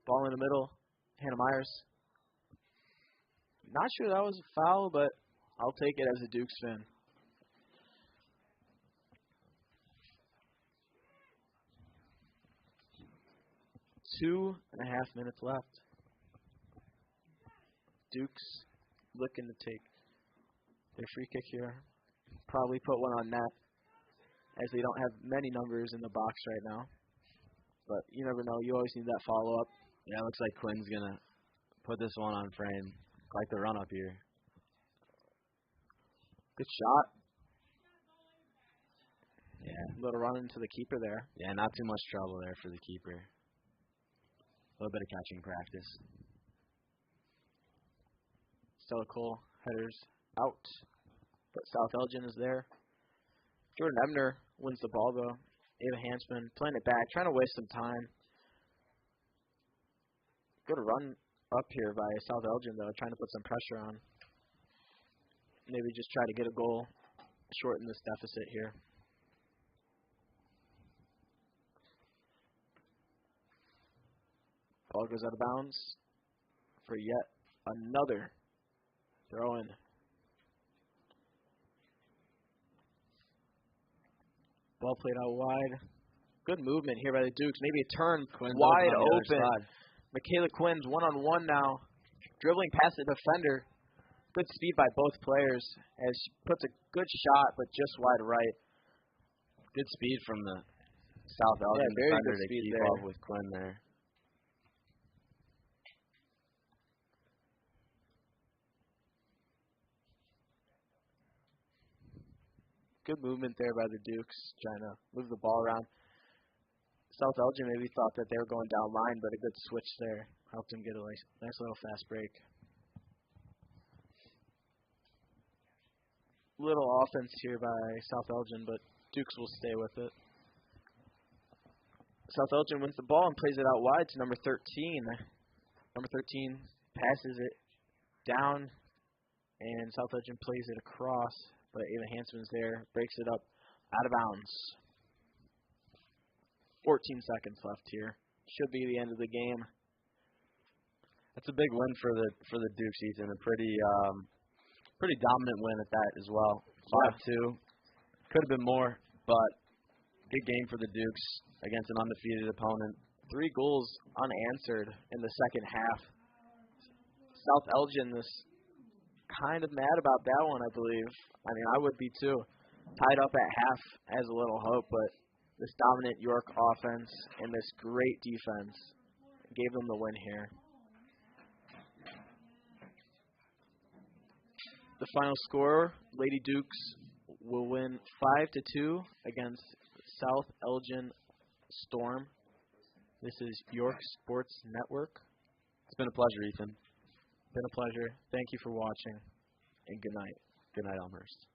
Ball in the middle. Hannah Myers. Not sure that was a foul, but I'll take it as a Dukes fan. Two and a half minutes left. Dukes looking to take their free kick here. Probably put one on net, as they don't have many numbers in the box right now. But you never know. You always need that follow-up. Yeah, it looks like Quinn's going to put this one on frame. Like the run-up here. Good shot. Yeah. A little run into the keeper there. Yeah, not too much trouble there for the keeper. A little bit of catching practice. Stella Cole, headers out. But South Elgin is there. Jordan Ebner wins the ball, though. Ava Hansman playing it back, trying to waste some time. Good run up here by South Elgin, though, trying to put some pressure on. Maybe just try to get a goal, shorten this deficit here. Ball goes out of bounds for yet another throw-in. Ball played out wide. Good movement here by the Dukes. Maybe a turn wide open. Michaela Quinn's one-on-one now. Dribbling past the defender. Good speed by both players as she puts a good shot, but just wide right. Good speed from the South Elgin defender to keep up with Quinn there. Good movement there by the Dukes, trying to move the ball around. South Elgin maybe thought that they were going down line, but a good switch there helped them get a nice little fast break. Little offense here by South Elgin, but Dukes will stay with it. South Elgin wins the ball and plays it out wide to number 13. Number 13 passes it down, and South Elgin plays it across, but Ava Hansman's there, breaks it up out of bounds. 14 seconds left here. Should be the end of the game. That's a big win for the Dukes, Ethan. A pretty dominant win at that as well. 5-2. Could have been more, but good game for the Dukes against an undefeated opponent. 3 goals unanswered in the second half. South Elgin is kind of mad about that one, I believe. I mean, I would be too. Tied up at half has a little hope, but this dominant York offense and this great defense gave them the win here. The final score, Lady Dukes will win 5-2 against South Elgin Storm. This is York Sports Network. It's been a pleasure, Ethan. Been a pleasure. Thank you for watching, and good night. Good night, Elmhurst.